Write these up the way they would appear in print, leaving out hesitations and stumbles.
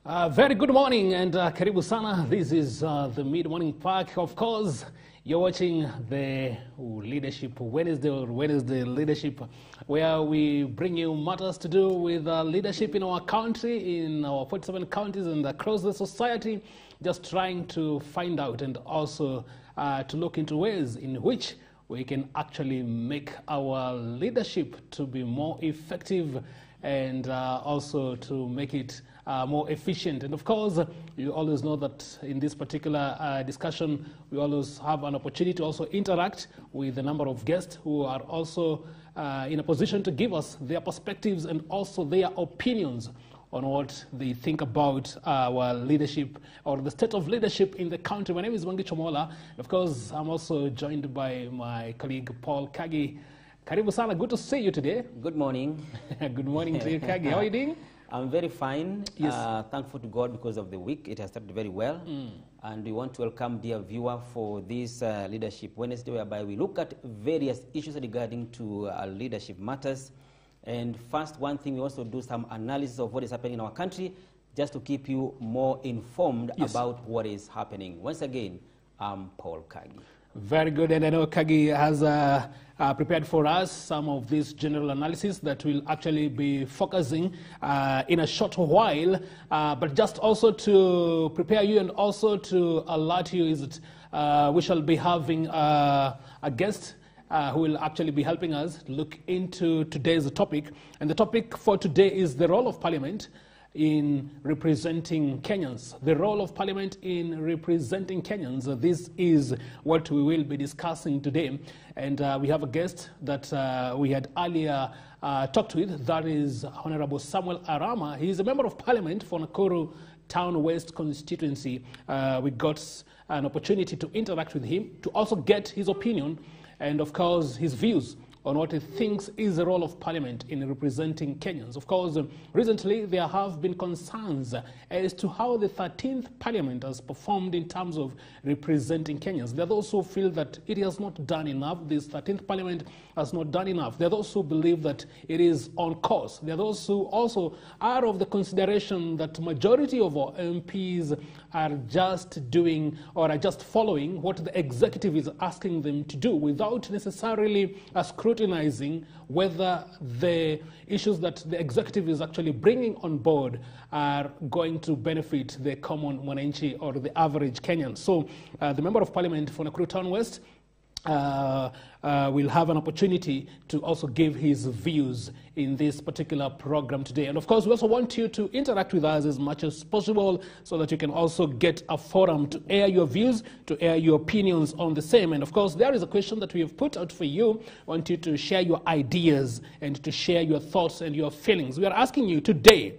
Very good morning and karibu sana. This is the Mid-Morning Park. Of course, you're watching the Leadership Wednesday or Wednesday Leadership, where we bring you matters to do with leadership in our country, in our 47 counties and across the society, just trying to find out and also to look into ways in which we can actually make our leadership to be more effective and also to make it more efficient. And of course, you always know that in this particular discussion, we always have an opportunity to also interact with a number of guests who are also in a position to give us their perspectives and also their opinions on what they think about our leadership or the state of leadership in the country. My name is Wangi Chomola. Of course, I'm also joined by my colleague Paul Kagi. Karibu sana, good to see you today. Good morning. Good morning to you, Kagi. How are you doing? I'm very fine. Yes. Thankful to God because of the week. It has started very well. And we want to welcome dear viewer for this Leadership Wednesday, whereby we look at various issues regarding to leadership matters. And first, one thing, we also do some analysis of what is happening in our country, just to keep you more informed about what is happening. Once again, I'm Paul Kagi. Very good, and I know Kagi has prepared for us some of this general analysis that will actually be focusing in a short while, but just also to prepare you and also to alert you is that we shall be having a guest who will actually be helping us look into today's topic. And the topic for today is the role of Parliament in representing Kenyans. The role of Parliament in representing Kenyans. This is what we will be discussing today. And we have a guest that we had earlier talked with. That is Honorable Samuel Arama. He is a member of Parliament for Nakuru Town West constituency. We got an opportunity to interact with him, to also get his opinion and, of course, his views on what he thinks is the role of Parliament in representing Kenyans. Of course, recently there have been concerns as to how the 13th Parliament has performed in terms of representing Kenyans. There are those who feel that it has not done enough. This 13th Parliament has not done enough. There are those who believe that it is on course. There are those who also are of the consideration that majority of our MPs are just doing or are just following what the executive is asking them to do without necessarily scrutinizing whether the issues that the executive is actually bringing on board are going to benefit the common mwananchi or the average Kenyan. So the Member of Parliament for Nakuru Town West will have an opportunity to also give his views in this particular program today. And of course, we also want you to interact with us as much as possible so that you can also get a forum to air your views, to air your opinions on the same. And of course, there is a question that we have put out for you. I want you to share your ideas and to share your thoughts and your feelings. We are asking you today,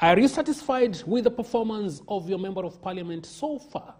are you satisfied with the performance of your Member of Parliament so far?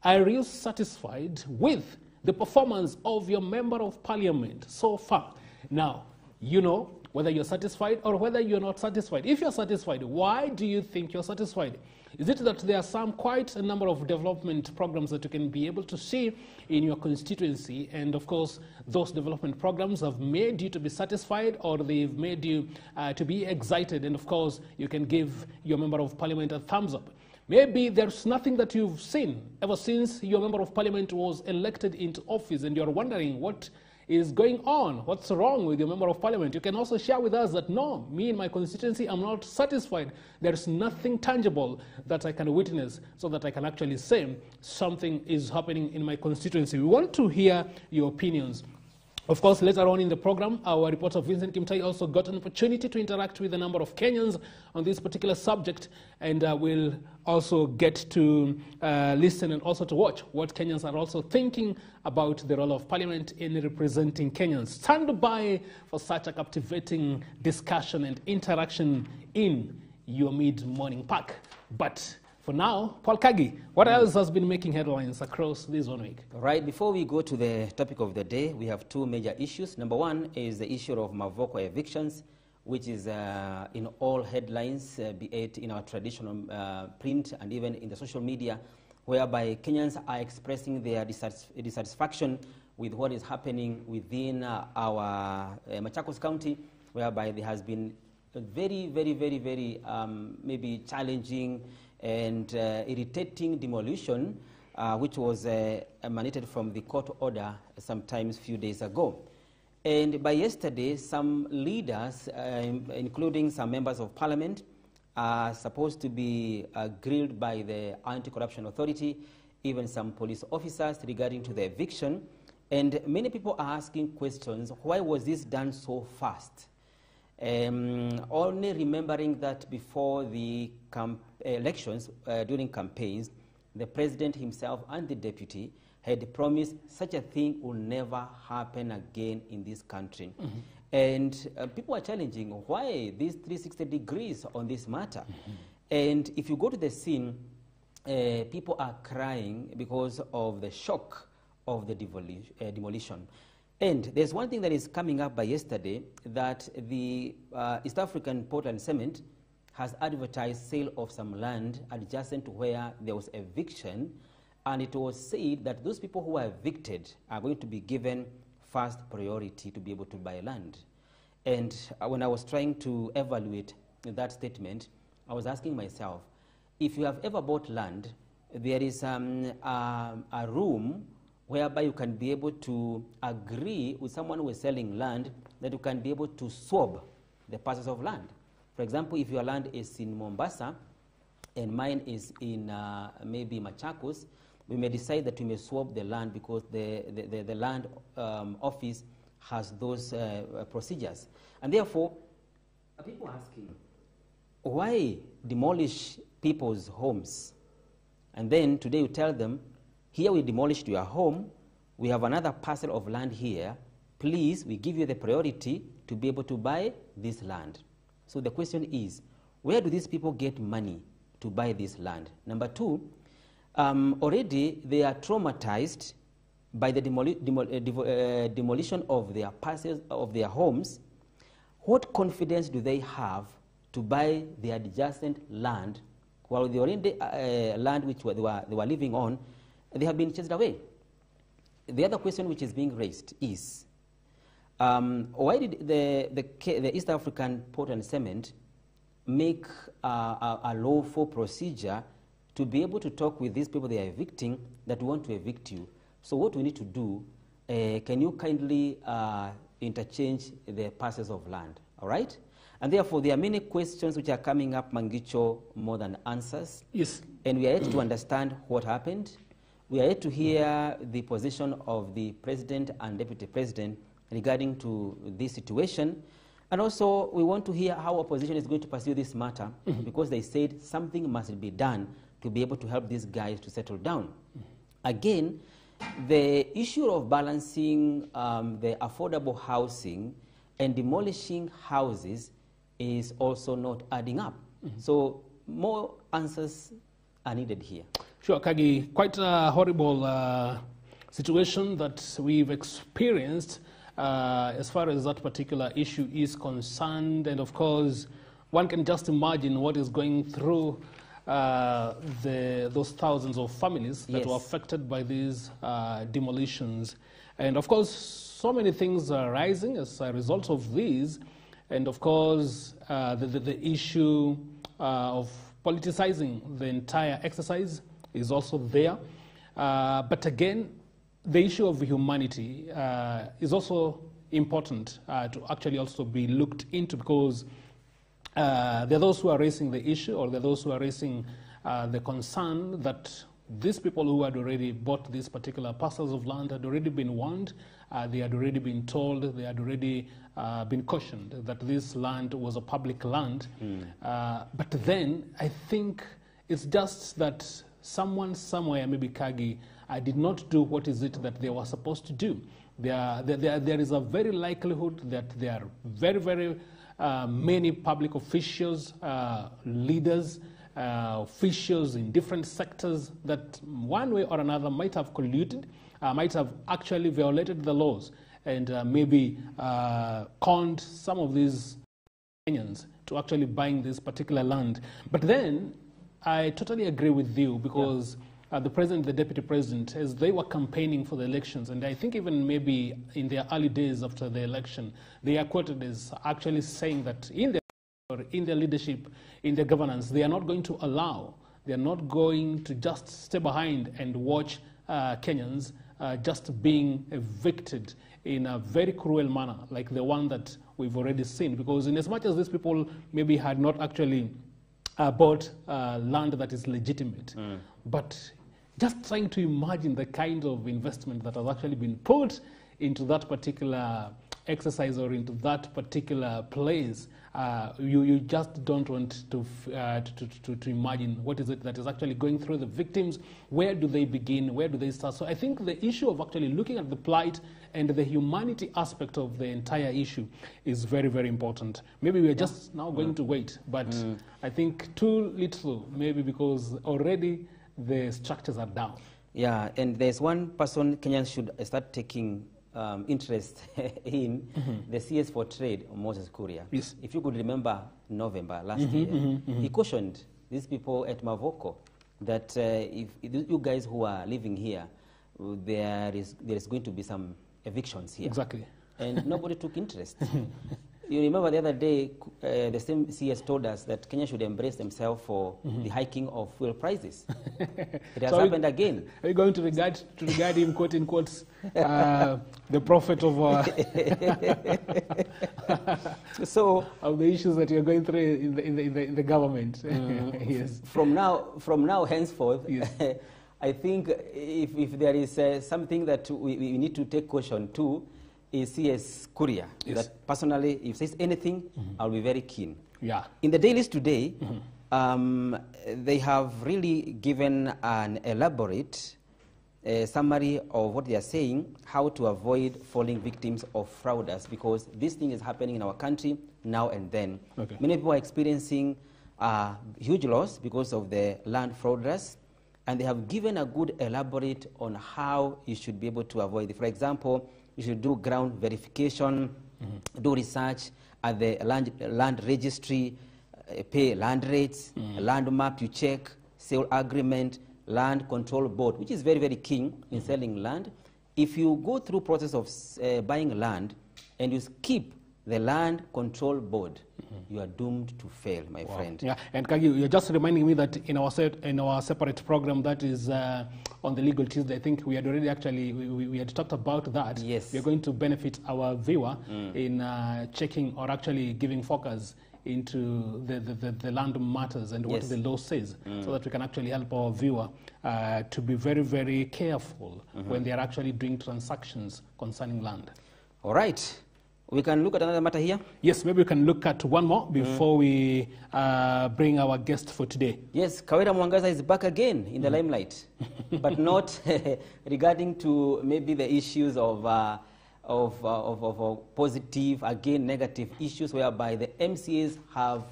Are you satisfied with the performance of your Member of Parliament so far? Now, you know whether you're satisfied or whether you're not satisfied. If you're satisfied, why do you think you're satisfied? Is it that there are quite a number of development programs that you can be able to see in your constituency, and of course those development programs have made you to be satisfied, or they've made you to be excited, and of course you can give your Member of Parliament a thumbs up? Maybe there's nothing that you've seen ever since your Member of Parliament was elected into office, and you're wondering what is going on, what's wrong with your Member of Parliament. You can also share with us that, no, me in my constituency, I'm not satisfied. There's nothing tangible that I can witness so that I can actually say something is happening in my constituency. We want to hear your opinions. Of course, later on in the program, our reporter Vincent Kimtai also got an opportunity to interact with a number of Kenyans on this particular subject, and we'll also get to listen and also to watch what Kenyans are also thinking about the role of Parliament in representing Kenyans. Stand by for such a captivating discussion and interaction in your mid-morning pack. But for now, Paul Kagi, what else has been making headlines across this 1 week? Right, before we go to the topic of the day, we have two major issues. Number one is the issue of Mavoko evictions, which is in all headlines, be it in our traditional print and even in the social media, whereby Kenyans are expressing their dissatisfaction with what is happening within our Machakos County, whereby there has been a very, very, very, very maybe challenging and irritating demolition, which was emanated from the court order sometimes few days ago. And by yesterday, some leaders, including some members of parliament, are supposed to be grilled by the Anti-Corruption Authority, even some police officers regarding to the eviction. And many people are asking questions, why was this done so fast? Only remembering that before the elections, during campaigns, the president himself and the deputy had promised such a thing will never happen again in this country. Mm-hmm. And people are challenging, why these 360 degrees on this matter? Mm-hmm. And if you go to the scene, people are crying because of the shock of the demolition. And there's one thing that is coming up by yesterday, that the East African Port and Cement has advertised sale of some land adjacent to where there was eviction, and it was said that those people who are evicted are going to be given first priority to be able to buy land. And when I was trying to evaluate that statement, I was asking myself, if you have ever bought land, there is a room whereby you can be able to agree with someone who is selling land that you can be able to swap the parcels of land. For example, if your land is in Mombasa and mine is in maybe Machakos, we may decide that we may swap the land because the land office has those procedures. And therefore, people are asking, why demolish people's homes? And then today you tell them, here we demolished your home, we have another parcel of land here, please, we give you the priority to be able to buy this land. So the question is, where do these people get money to buy this land? Number two, already they are traumatized by the demolition of their parcels, of their homes. What confidence do they have to buy the adjacent land while the already land which they were living on, they have been chased away? The other question which is being raised is, why did the East African Port and Cement make a lawful procedure to be able to talk with these people they are evicting that we want to evict you? So what we need to do, can you kindly interchange the parcels of land, all right? And therefore, there are many questions which are coming up, Mangicho, more than answers. Yes. And we are yet to understand what happened. We are yet to hear the position of the president and deputy president regarding to this situation. And also, we want to hear how opposition is going to pursue this matter, because they said something must be done to be able to help these guys to settle down. Again, the issue of balancing the affordable housing and demolishing houses is also not adding up. So more answers are needed here. Sure, Kagi, quite a horrible situation that we've experienced as far as that particular issue is concerned. And of course, one can just imagine what is going through those thousands of families that were affected by these demolitions. And of course, so many things are rising as a result of these. And of course, the issue of politicizing the entire exercise is also there. But again, the issue of humanity is also important to actually also be looked into, because there are those who are raising the issue, or there are those who are raising the concern that these people who had already bought these particular parcels of land had already been warned, they had already been told, they had already been cautioned that this land was a public land. But then I think it's just that someone somewhere, maybe Kagi, did not do what is it that they were supposed to do. There is a very likelihood that there are very, very many public officials, leaders, officials in different sectors that one way or another might have colluded, might have actually violated the laws, and maybe conned some of these Kenyans to actually buying this particular land. But then I totally agree with you, because the president, the deputy president, as they were campaigning for the elections, and I think even maybe in their early days after the election, they are quoted as actually saying that in the or in their leadership, in their governance, they are not going to allow, they are not going to just stay behind and watch Kenyans just being evicted in a very cruel manner, like the one that we've already seen. Because in as much as these people maybe had not actually bought land that is legitimate, but just trying to imagine the kind of investment that has actually been put into that particular exercise or into that particular place, you just don't want to imagine what is it that is actually going through the victims. Where do they begin? Where do they start? So I think the issue of actually looking at the plight and the humanity aspect of the entire issue is very, very important. Maybe we are just now going to wait, but I think too little, maybe because already the structures are down. Yeah, and there's one person Kenyans should start taking interest in, the CS for Trade, Moses Kuria. Yes. If you could remember November last year, he cautioned these people at Mavoko that if you guys who are living here, there is going to be some evictions here. Exactly. And nobody took interest. You remember the other day, the same CS told us that Kenya should embrace themselves for the hiking of fuel prices. It has happened again. Are you going to regard him, quote in quotes, the prophet of so of the issues that you're going through in the government? Yes. From now henceforth, yes. I think if there is something that we need to take caution to, is CS Kuria. Yes. That personally, if says anything, I'll be very keen. Yeah. In the dailies today, they have really given an elaborate summary of what they are saying, how to avoid falling victims of frauders, because this thing is happening in our country now and then. Okay. Many people are experiencing huge loss because of the land frauders, and they have given a good elaborate on how you should be able to avoid it. For example, you should do ground verification, do research at the land registry, pay land rates, land map you check, sale agreement, land control board, which is very, very key in selling land. If you go through process of buying land and you skip the land control board, you are doomed to fail, my friend. Yeah, and Kagi, you're just reminding me that in our separate program that is on the Legal Tuesday, I think we had already actually, we had talked about that. Yes. We're going to benefit our viewer in checking or actually giving focus into the land matters and what Yes. the law says, so that we can actually help our viewer to be very, very careful when they are actually doing transactions concerning land. All right. We can look at another matter here. Yes, maybe we can look at one more before we bring our guest for today. Yes, Kawira Mwangaza is back again in the limelight, but not regarding to maybe the issues of positive, again negative issues, whereby the MCAs have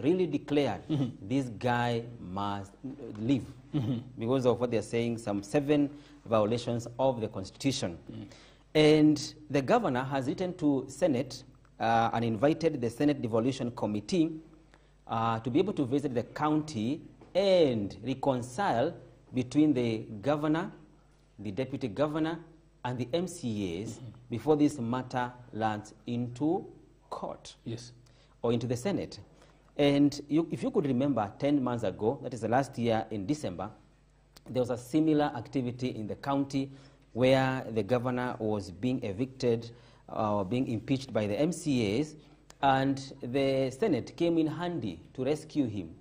really declared this guy must leave because of what they're saying, some 7 violations of the Constitution. And the governor has written to Senate and invited the Senate Devolution Committee to be able to visit the county and reconcile between the governor, the deputy governor, and the MCAs before this matter lands into court. Yes. Or into the Senate. And if you could remember 10 months ago, that is the last year in December, there was a similar activity in the county where the governor was being evicted or being impeached by the MCAs, and the Senate came in handy to rescue him.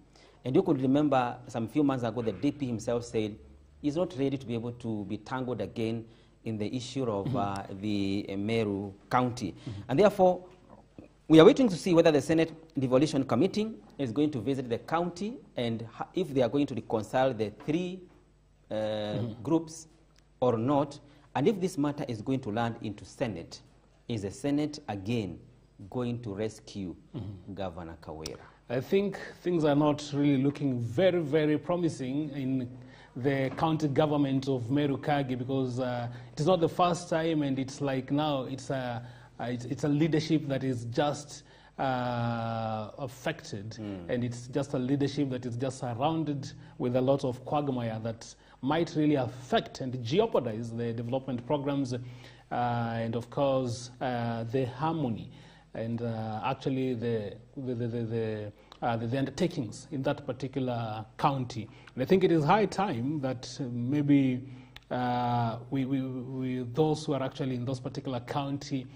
And you could remember some few months ago, the DP himself said he's not ready to be able to be tangled again in the issue of the Meru County. And therefore, we are waiting to see whether the Senate Devolution Committee is going to visit the county and if they are going to reconcile the 3 groups or not, and if this matter is going to land into Senate, is the Senate again going to rescue Governor Kawira? I think things are not really looking very, very promising in the county government of Meru Kagi, because it is not the first time, and it's like now it's a leadership that is just affected, and it's just a leadership that is just surrounded with a lot of quagmire that might really affect and jeopardize the development programs and, of course, the harmony and actually the undertakings in that particular county. And I think it is high time that maybe we those who are actually in those particular county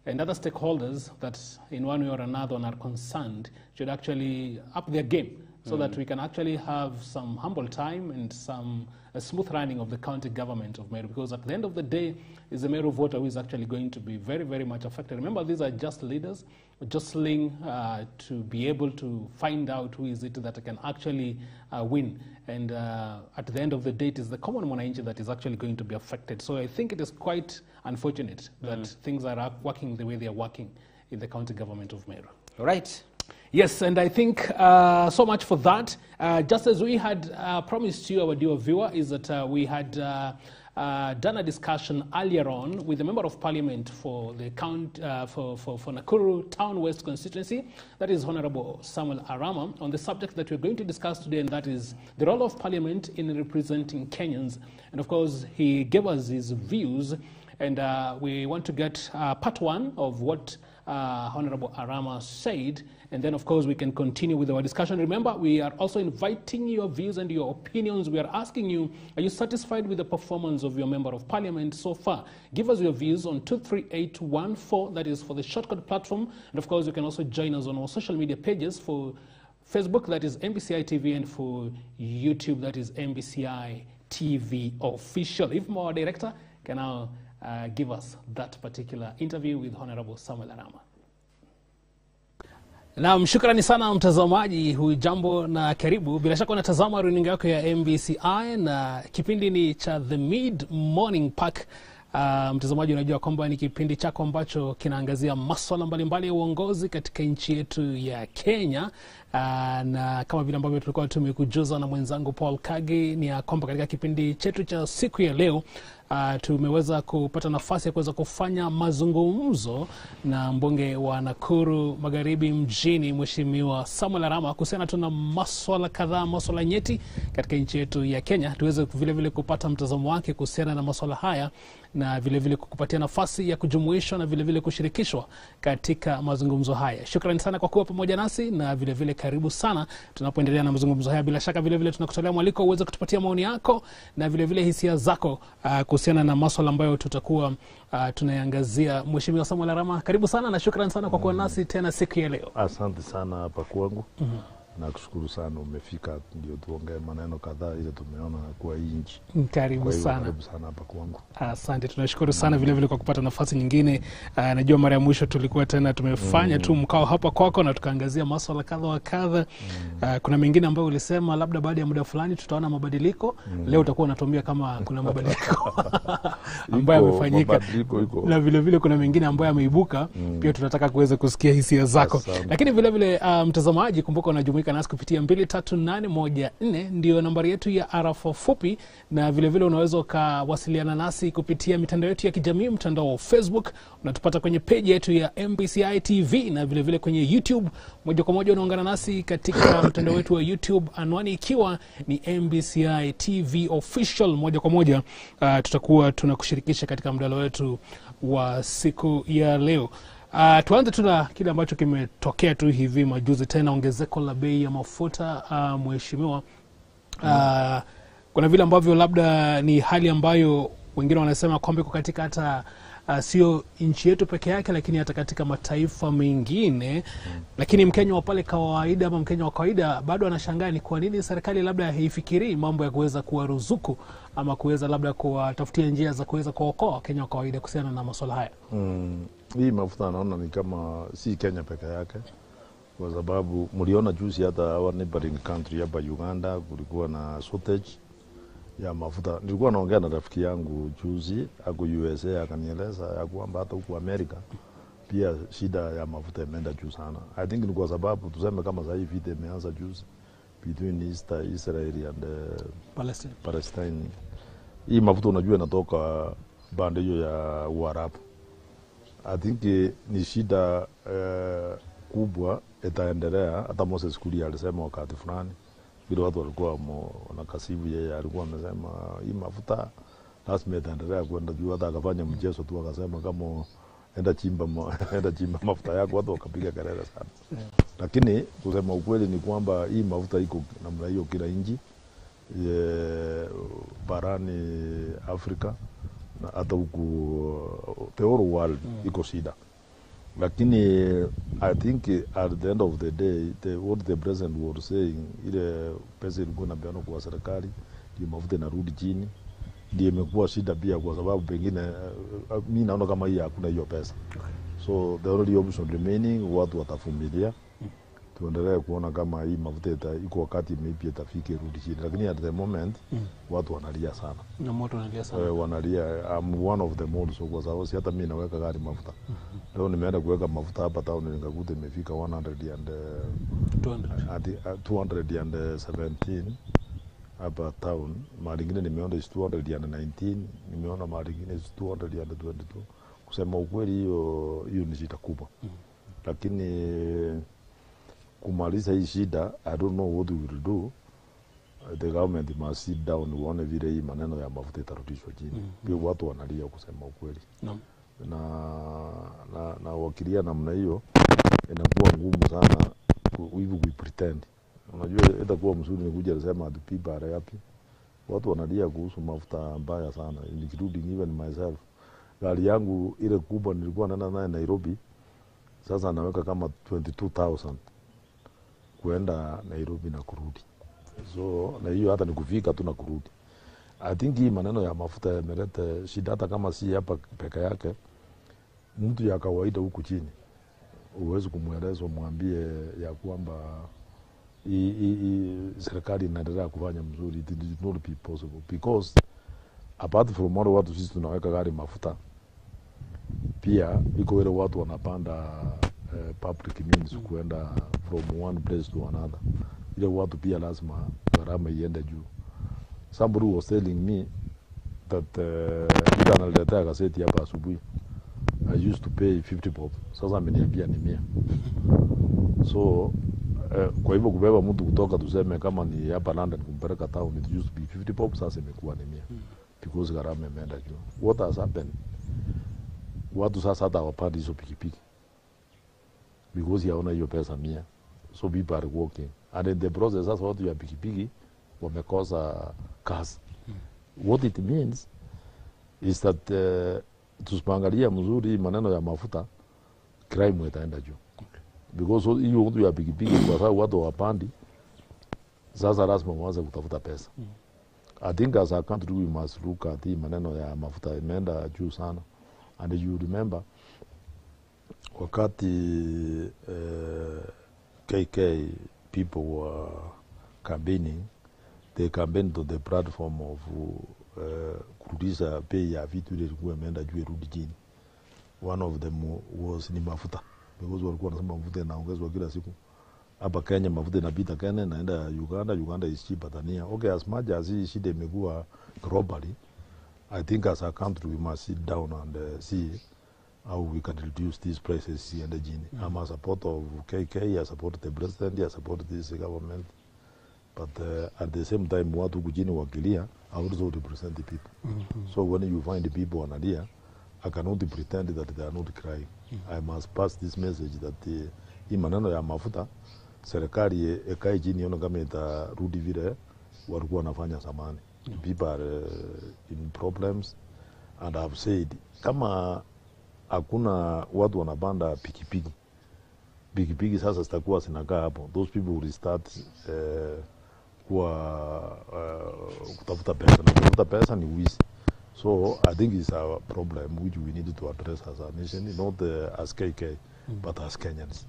and other stakeholders that in one way or another are concerned should actually up their game so that we can actually have some humble time and some smooth running of the county government of Meru, because at the end of the day is the Meru voter who is actually going to be very, very much affected. Remember, these are just leaders jostling to be able to find out who is it that can actually win. And at the end of the day, it is the common mwananchi that is actually going to be affected. So I think it is quite unfortunate that things are working the way they are working in the county government of Meru. All right. Yes, and I think so much for that. Just as we had promised you, our dear viewer, is that we had done a discussion earlier on with the Member of Parliament for the for Nakuru Town West constituency, that is Honorable Samuel Arama, on the subject that we're going to discuss today, and that is the role of Parliament in representing Kenyans. And of course, he gave us his views, and we want to get part one of what Honorable Arama said, and then of course we can continue with our discussion. Remember, we are also inviting your views and your opinions. We are asking you, are you satisfied with the performance of your Member of Parliament so far? Give us your views on 23814, that is for the shortcut platform, and of course you can also join us on our social media pages. For Facebook, that is MBCI TV, and for YouTube, that is MBCI TV Official. If our director can now give us that particular interview with Honorable Samuel Arama. Naam, shukrani sana mtazamaji, hujambo na karibu. Bila shaka unatazama runinga yako ya MBCI na kipindi ni cha The Mid Morning Pack. Mtazamaji, unajua kwamba ni kipindi chako ambacho kinaangazia masuala mbalimbali ya uongozi katika nchi yetu ya Kenya. Na kama vile ambavyo tulikuwa tumekujuza na mwenzangu Paul Kagi, ni kwamba katika kipindi chetu cha siku ya leo tumeweza kupata nafasi ya kuweza kufanya mazungumzo na mbunge wa Nakuru Magharibi mjini, Mheshimiwa Samuel Arama, kuhusiana tu na masuala kadhaa, masuala nyeti katika nchi yetu ya Kenya. Tuweze vile vile kupata mtazamo wake kuhusiana na masuala haya, na vile vile kukupatia nafasi ya kujumuishwa na vile vile kushirikishwa katika mazungumzo haya. Shukrani sana kwa kuwa pamoja nasi, na vile vile karibu sana tunapoendelea na mazungumzo haya. Bila shaka vile vile tunakutolea mwaliko uweze kutupatia maoni yako na vile vile hisia zako kuhusiana na masuala ambayo tutakuwa tunayangazia. Mheshimiwa Samuel Arama, karibu sana na shukrani sana kwa kuwa nasi tena siku ya leo. Asante sana hapa kwangu. Na kushukuru sana umefika ndio tuongee maneno kadhaa ile tumeona kwa nchi. Karibu sana. Karibu sana hapa kwangu. Asante, tunashukuru sana vile vile kwa kupata nafasi nyingine. Najua mara ya mwisho tulikuwa tena tumefanya tu mkao hapa kwako na tukaangazia masuala kadha wa kadha. Kuna mengine ambayo ulisema labda baada ya muda fulani tutaona mabadiliko. Leo utakuwa unatuambia kama kuna mabadiliko ambayo yamefanyika. Na vile vile kuna mengine ambayo yameibuka, pia tunataka kuweza kusikia hisia zako. Lakini vile vile mtazamaji, kumbuka unajumuika nasi kupitia 23814 ndio nambari yetu ya arafa fupi, na vile vile unaweza ukawasiliana nasi kupitia mitandao yetu ya kijamii. Mtandao wa Facebook unatupata kwenye page yetu ya MBCI TV, na vile vile kwenye YouTube moja kwa moja unaungana nasi katika mtandao wetu wa YouTube, anwani ikiwa ni MBCI TV Official. Moja kwa moja tutakuwa tunakushirikisha katika mdahalo wetu wa siku ya leo. Tuanze tu na kile ambacho kimetokea tu hivi majuzi, tena ongezeko la bei ya mafuta. Mheshimiwa, kuna vile ambavyo labda ni hali ambayo wengine wanasema kwamba iko katika hata sio nchi yetu peke yake, lakini hata katika mataifa mengine. Lakini Mkenya wa pale kawaida ama Mkenya wa kawaida bado anashangaa ni kwa nini serikali labda haifikirii mambo ya kuweza kuwaruzuku ama kuweza labda kuwatafutia njia za kuweza kuokoa Kenya wa kawaida kuhusiana na masuala haya. Hii mafuta naona ni kama si Kenya peke yake, kwa sababu mliona juzi hata our neighboring country hapa Uganda kulikuwa na shortage ya mafuta. Nilikuwa naongea na rafiki yangu juzi ako USA, akanieleza ya kwamba hata huko Amerika pia shida ya mafuta imeenda juu sana. I think ni kwa sababu tuseme kama sasa hivi vita imeanza juzi between Israel and Palestine. Hii mafuta unajua inatoka bande hiyo ya Uarabu. I think ni shida kubwa itaendelea. Hata Moses Kuria alisema wakati fulani vile watu walikuwa wanakasibu, yeye alikuwa amesema hii mafuta lazima itaendelea kwenda juu. Hata akafanya mchezo tu akasema kama enda chimba mafuta yako, watu wakapiga kelele sana. Lakini kusema ukweli ni kwamba hii mafuta iko namna hiyo kila nchi barani Afrika na hata huku the whole world iko shida. Lakini I think at the end of the day what the president was saying, ile pesa ilikuwa inapeana kwa serikali ndio mafuta inarudi chini, ndio imekuwa shida pia, kwa sababu pengine mimi naona kama hii hakuna hiyo pesa. So the only option remaining, watu watavumilia, tuendelee kuona kama hii mafuta iko wakati maybe itafika rudi chini. Lakini at the moment watu wanalia sana. Na moto wanalia sana. Wanalia. I'm one of them also, kwa sababu hata mimi naweka gari mafuta. Leo nimeenda kuweka mafuta hapa town, nikakuta imefika 217 hapa town. Mahali ingine nimeona is 219, nimeona mahali ingine is 222. Kusema ukweli hiyo ni shida kubwa. Lakini kumaliza hii shida, I don't know what we will do. The government must sit down, uone vile hii maneno ya mafuta itarudishwa chini. Pia watu wanalia kusema ukweli. Na wakilia namna hiyo inakuwa ngumu sana hivi we pretend. Unajua itakuwa mzuri nikuja kusema atupipa yapi. Watu wanalia kuhusu mafuta mbaya sana. Including even myself. Gari yangu ile kubwa nilikuwa naenda naye Nairobi, sasa naweka kama 22,000 kuenda Nairobi na kurudi. So na hiyo hata nikufika tu na kurudi. I think hii maneno ya mafuta yameleta shida, hata kama si hapa peke yake. Mtu ya kawaida huku chini uweze kumweleza, mwambie ya kwamba serikali inaendelea kufanya mzuri. It did not be possible because apart from all watu sisi tunaweka gari mafuta, pia iko wale watu wanapanda public means kuenda from one place to another. Ile watu pia lazima gharama iende juu. Somebody was telling me that ila analetea gazeti hapa asubuhi, I used to pay 50 bob, sasa ameniambia ni 100. So kwa hivyo kubeba mtu kutoka tuseme kama ni hapa London kumpeleka town, it used to be 50 bob, sasa imekuwa ni 100 because gharama imeenda juu. What has happened? Watu sasa hata wapandi hizo pikipiki because yaona hiyo pesa 100. So people are walking. And in the process, sasa watu ya pikipiki wamekosa kazi. What it means is that tusipangalia mzuri maneno ya mafuta, crime itaenda juu. Because hiyo mtu ya pikipiki kwa sababu watu wapandi, sasa lazima waanze kutafuta pesa. I think as a country we must look at hii maneno ya mafuta imeenda juu sana. And you remember wakati KK people were campaigning, they campaigned to the platform of kurudisha bei ya vitu ile ilikuwa imeenda juu irudi chini. One of them was ni mafuta, because walikuwa wanasema mafuta inaongezwa kila siku. Hapa Kenya mafuta inapita Kenya naenda Uganda is cheaper than here. Okay, as much as hii shida imekuwa globally, I think as a country we must sit down and see how we can reduce these prices and the genie. I'm a supporter of KK, I support the president, I support this government. But at the same time, watu kujini wakilia, I also represent the people. So when you find the people wanalia, I cannot pretend that they are not crying. I must pass this message that hii maneno ya mafuta, serikali ekae chini ione kama itarudi vile walikuwa wanafanya zamani. People are in problems, and I've said kama hakuna watu wanapanda pikipiki sasa zitakuwa zinakaa hapo, those people will start kutafuta pesa, na kutafuta pesa ni wizi. So I think it's a problem which we need to address as a nation, not as KK but as Kenyans.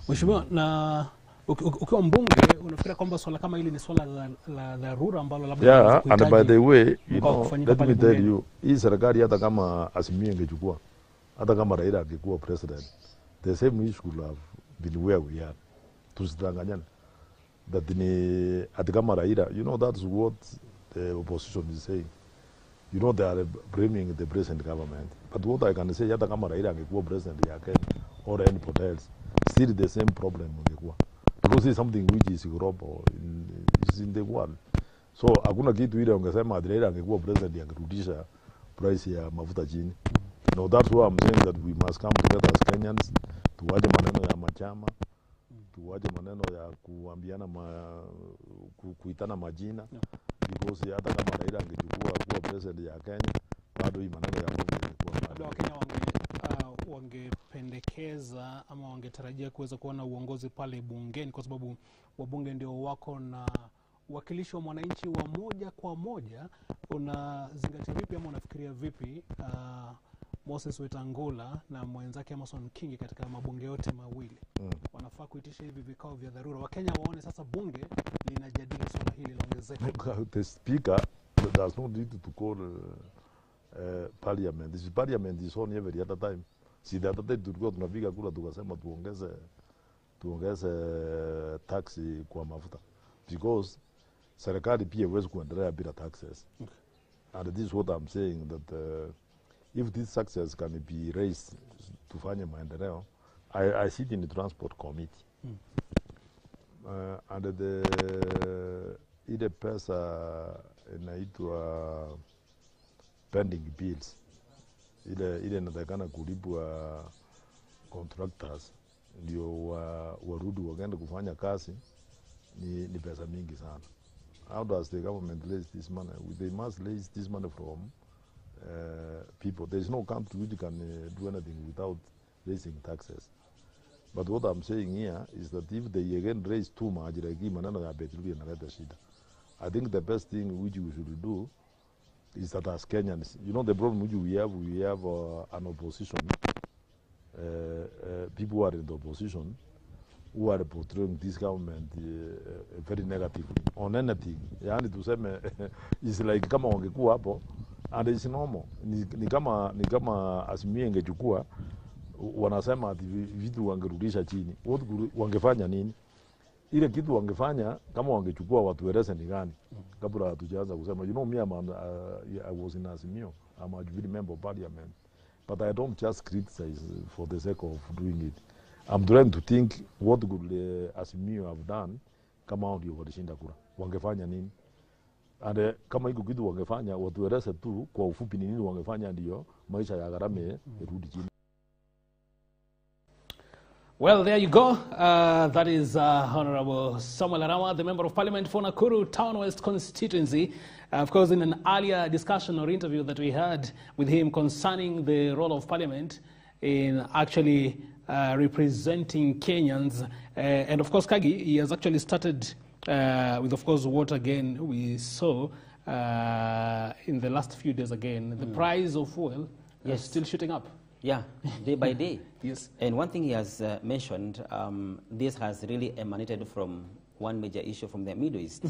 Mheshimiwa, na ukiwa mbunge unafikiri kwamba swala kama hili ni swala la dharura ambalo labda and by the way, you know, let me tell you, hii serikali hata kama Azimio ingechukua, hata kama Raila angekuwa president, the same issue could have been where we are. Tusidanganyane. That ni hata kama Raila, you know, that's what the opposition is saying. You know, they are blaming the present government. But what I can say, hata kama Raila angekuwa president ya Kenya or anybody else, still the same problem ungekuwa. Because it's something which is global, is in the world. So hakuna kitu ile ungesema Raila angekuwa president angerudisha price ya mafuta chini. know, that's why I'm saying that we must come together as Kenyans, tuwaje maneno ya machama, tuwaje maneno ya kuambiana kuitana majina, because hata kama Raila angechukua kuwa president ya Kenya, bado hii maneno ya bunge ilikuwa bado. Wakenya wangependekeza ama wangetarajia kuweza kuona uongozi pale bungeni, kwa sababu wabunge ndio wako na uwakilishi wa mwananchi wa moja kwa moja. Unazingatia vipi ama unafikiria vipi Moses Wetangula na mwenzake Amason Kingi katika mabunge yote mawili wanafaa kuitisha hivi vikao vya dharura, Wakenya waone sasa bunge linajadili swala hili la ongezeko? The speaker does not need to call parliament. This parliament is on every other time. See, the other day tulikuwa tunapiga kura tukasema tuongeze taxi kwa mafuta, because serikali pia haiwezi kuendelea bila taxes. And this is what I'm saying, that if these taxes can be raised tufanye maendeleo. I sit in the transport committee. And ile pesa inaitwa pending bills, ile inatakana kulipwa contractors ndio warudi wakaenda kufanya kazi, ni pesa mingi sana. How does the government raise this money? They must raise this money from people. There is no country which can do anything without raising taxes. But what I'm saying here is that if they again raise too much, I think the best thing which we should do is that as Kenyans, you know, the problem which we have an opposition, people who are in the opposition, who are portraying this government very negatively on anything. Yani tuseme is like kama wangekuwa hapo, and it's normal. Ni kama Azimio ingechukua, wanasema ati vitu wangerudisha chini. Wangefanya nini? Ile kitu wangefanya kama wangechukua watueleze ni gani, kabla hatujaanza kusema. You know me, I was in Azimio. I'm a Jubilee member of parliament. But I don't just criticize for the sake of doing it. I'm trying to think what could Azimio have done kama hao ndio walishinda kura. Wangefanya nini? And kama hiko kitu wangefanya, watueleze tu kwa ufupi ni nini wangefanya ndio maisha ya gharama irudi chini. Well, there you go. That is Honorable Samuel Arama, the Member of Parliament for Nakuru Town West constituency. Of course, in an earlier discussion or interview that we had with him concerning the role of Parliament in actually representing Kenyans. And of course, Kagi, he has actually started with, of course, what again we saw in the last few days again. The price of fuel is still shooting up. Yeah, day by day. Yes. And one thing he has mentioned, this has really emanated from one major issue from the Middle East.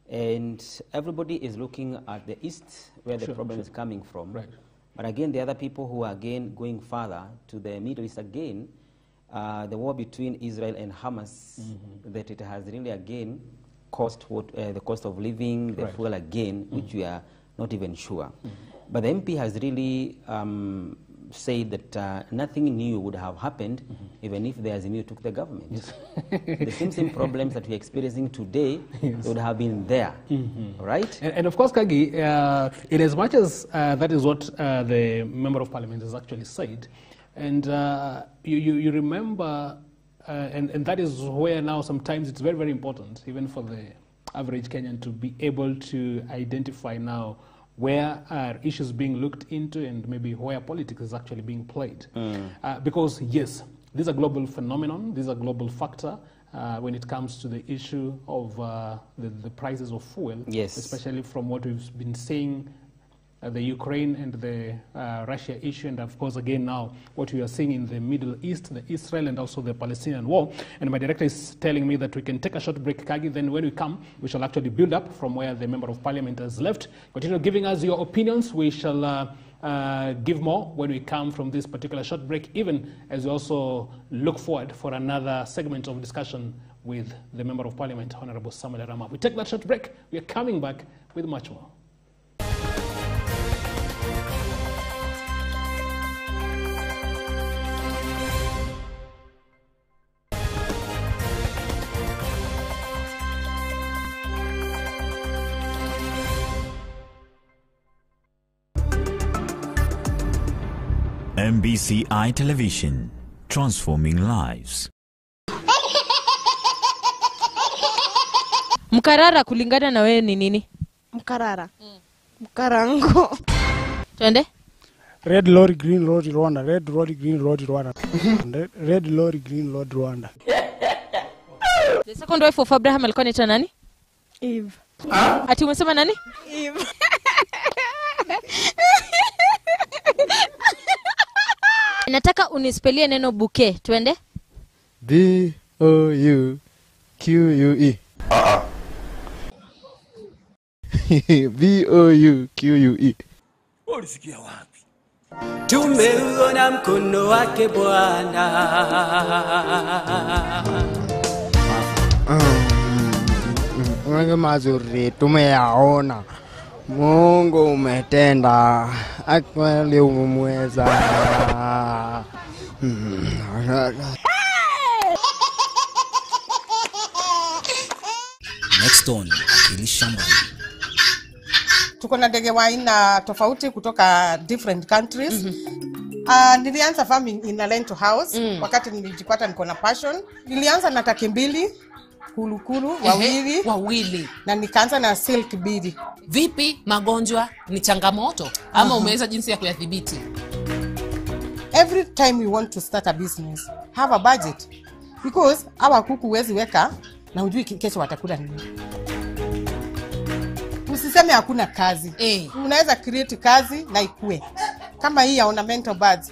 And everybody is looking at the East, where the problem is coming from. Right. But again, the other people who are again going further to the Middle East again, the war between Israel and Hamas, that it has really again cost what, the cost of living, the fuel again, which we are not even sure. But the MP has really said that nothing new would have happened even if the Azimio took the government. Yes. The same problems that we're experiencing today would have been there, right? And of course, Kagi, in as much as that is what the Member of Parliament has actually said, and you remember, and that is where now sometimes it's very, very important, even for the average Kenyan, to be able to identify now where are issues being looked into and maybe where politics is actually being played. Because yes, this is a global phenomenon, this is a global factor when it comes to the issue of the prices of fuel, especially from what we've been seeing, the Ukraine and the Russia issue, and of course again now what we are seeing in the Middle East, the Israel and also the Palestinian war. And my director is telling me that we can take a short break, Kagi, then when we come we shall actually build up from where the Member of Parliament has left. Continue giving us your opinions. We shall give more when we come from this particular short break, even as we also look forward for another segment of discussion with the Member of Parliament, Honorable Samuel Arama. We take that short break. We are coming back with much more. MBCI Television, transforming lives. Mkarara kulingana na wewe ni nini? Mkarara. Mkarango. Twende. Red lorry, green lorry, Rwanda. Red lorry, green lorry, Rwanda. Red lorry, green lorry, Rwanda. The second wife of Abraham alikuwa anaitwa nani? Eve. Ati umesema nani? Eve. Nataka unispelie neno bouquet. Twende. B-O-U-Q-U-E. B-O-U-Q-U-E. Ulisikia wapi? Tumeuona mkono wake Bwana. Mungu mazuri tumeyaona. Mungu umetenda. Akweli umemweza. Next on Akili Shambani. Tuko na ndege wa aina tofauti kutoka different countries. Nilianza farming in a rental house wakati nilijipata niko na passion. Nilianza na taki mbili, kulukulu wawili na nikaanza na silk bead. Vipi magonjwa ni changamoto ama umeweza jinsi ya kuyadhibiti? Every time you want to start a business, have a budget because hawa kuku huwezi weka na hujui kesho watakula nini. Usiseme hakuna kazi. Unaweza create kazi na ikue. Kama hii ya ornamental birds.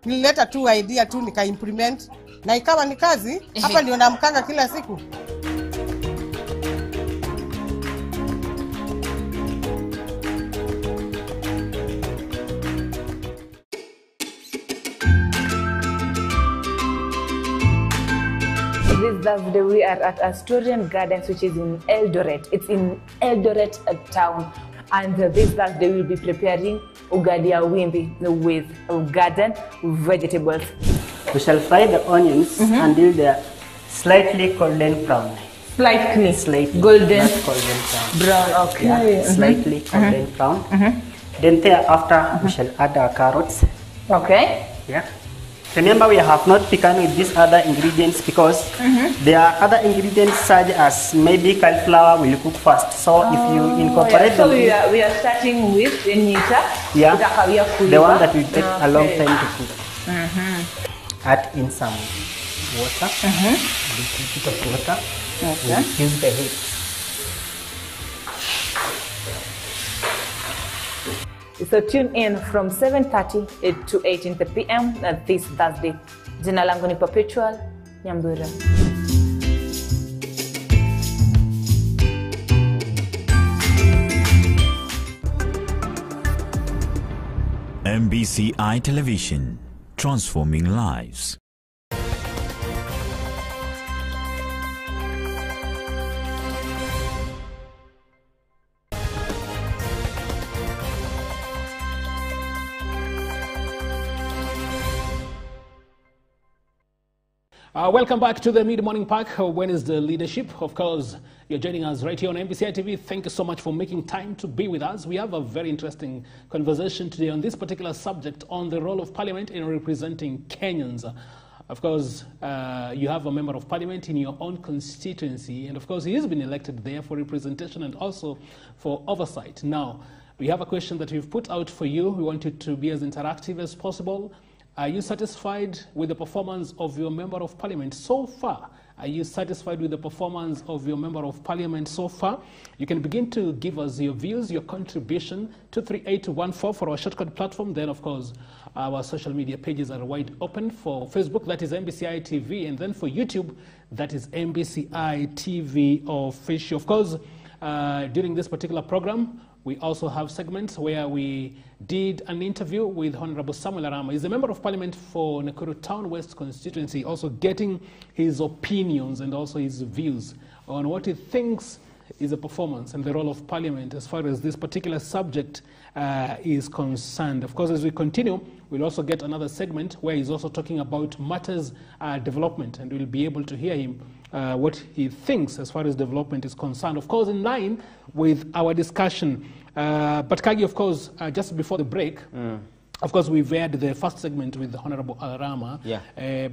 Nilileta tu idea tu nika implement na ikawa ni kazi. Hapa ndio namkanga kila siku. This Thursday we are at Astorian Gardens, which is in Eldoret. It's in Eldoret town. And this Thursday we will be preparing ugali ya wimbi with garden vegetables. We shall fry the onions until they are slightly golden brown. Slightly golden brown. Okay. Yeah, slightly golden brown. Then thereafter we shall add our carrots. Okay. Yeah. Remember, we have not begun with these other ingredients because there are other ingredients such as maybe cauliflower will cook first. So if you incorporate so them, we are starting with nita. Yeah, the one that will take a long time to cook. Add in some water, a little bit of water. We'll use the heat. So tune in from 7:30 to 8 p.m. This Thursday. Jina langu ni Perpetual Nyambura. MBCI Television, transforming lives. Welcome back to the Mid-Morning Park. When is the leadership? Of course, you're joining us right here on MBCI TV. Thank you so much for making time to be with us. We have a very interesting conversation today on this particular subject on the role of Parliament in representing Kenyans. Of course, you have a member of Parliament in your own constituency, and of course, he has been elected there for representation and also for oversight. Now, we have a question that we've put out for you. We want it to be as interactive as possible. Are you satisfied with the performance of your member of Parliament so far? Are you satisfied with the performance of your member of Parliament so far? You can begin to give us your views, your contribution, 23814 for our shortcut platform. Then, of course, our social media pages are wide open. For Facebook, that is MBCI TV. And then for YouTube, that is MBCI TV Official. Of course, during this particular program, we also have segments where we did an interview with Honorable Samuel Arama. He's a member of Parliament for Nakuru Town West constituency, also getting his opinions and also his views on what he thinks is a performance and the role of Parliament as far as this particular subject is concerned. Of course, as we continue, we'll also get another segment where he's also talking about matters development, and we'll be able to hear him what he thinks as far as development is concerned. Of course, in line with our discussion. But Kagi, of course, just before the break, Of course, we've aired the first segment with the Honorable Alarama,